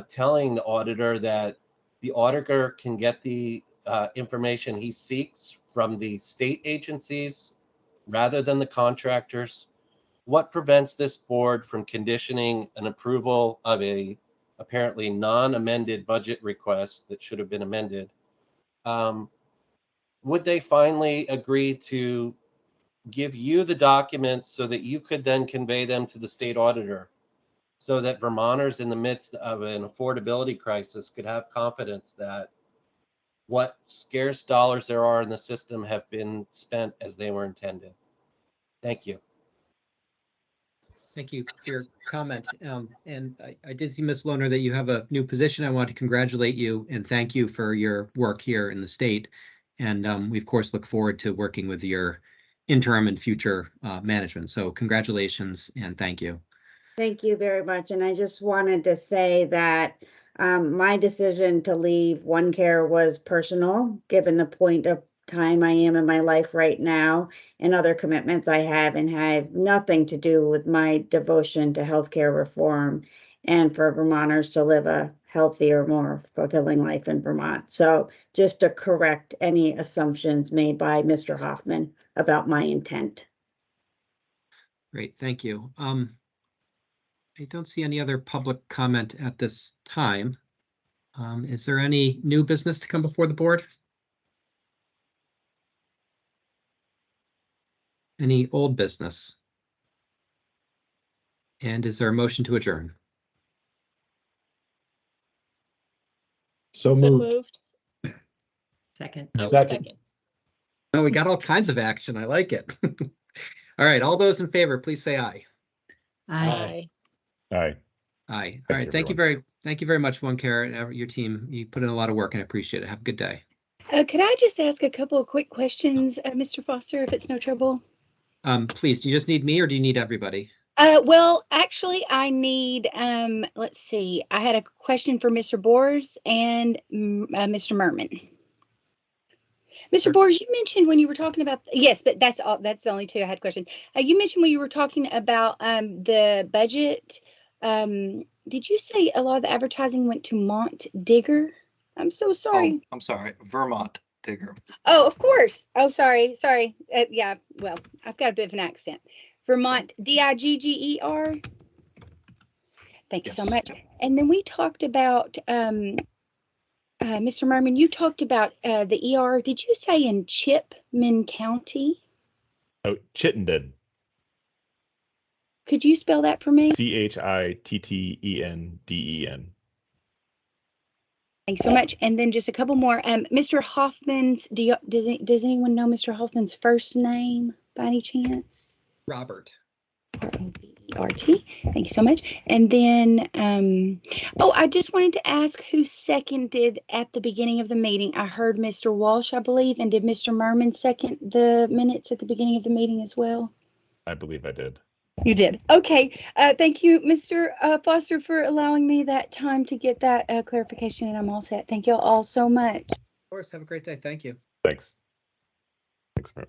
telling the auditor that the auditor can get the information he seeks from the state agencies rather than the contractors. What prevents this board from conditioning an approval of a apparently non-amended budget request that should have been amended, would they finally agree to give you the documents so that you could then convey them to the state auditor, so that Vermonters in the midst of an affordability crisis could have confidence that what scarce dollars there are in the system have been spent as they were intended? Thank you. Thank you for your comment. And I did see, Ms. Lohner, that you have a new position. I want to congratulate you and thank you for your work here in the state. And we, of course, look forward to working with your interim and future management. So congratulations and thank you. Thank you very much. And I just wanted to say that my decision to leave OneCare was personal, given the point of time I am in my life right now and other commitments I have, and have nothing to do with my devotion to healthcare reform and for Vermonters to live a healthier, more fulfilling life in Vermont. So just to correct any assumptions made by Mr. Hoffman about my intent. Great, thank you. I don't see any other public comment at this time. Is there any new business to come before the board? Any old business? And is there a motion to adjourn? So moved. Second. Second. Oh, we got all kinds of action. I like it. All right, all those in favor, please say aye. Aye. Aye. Aye. All right, thank you very much, OneCare, and your team. You put in a lot of work and I appreciate it. Have a good day. Could I just ask a couple of quick questions, Mr. Foster, if it's no trouble? Please, do you just need me or do you need everybody? Well, actually, I need, let's see, I had a question for Mr. Bors and Mr. Merman. Mr. Bors, you mentioned when you were talking about, yes, but that's all, that's the only two I had questions. You mentioned when you were talking about the budget, did you say a lot of the advertising went to Mont Digger? I'm so sorry. Oh, I'm sorry, Vermont Digger. Oh, of course. Oh, sorry. Yeah, well, I've got a bit of an accent. Vermont, Digger. Thank you so much. And then we talked about, Mr. Merman, you talked about the ER. Did you say in Chipman County? Oh, Chittenden. Could you spell that for me? Chittenden. Thanks so much. And then just a couple more. Mr. Hoffman's, does anyone know Mr. Hoffman's first name by any chance? Robert. R-O-B-E-R-T. Thank you so much. And then, I just wanted to ask who seconded at the beginning of the meeting. I heard Mr. Walsh, I believe, and did Mr. Merman second the minutes at the beginning of the meeting as well? I believe I did. You did. Okay. Thank you, Mr. Foster, for allowing me that time to get that clarification, and I'm all set. Thank you all so much. Of course, have a great day. Thank you. Thanks. Thanks, Matt.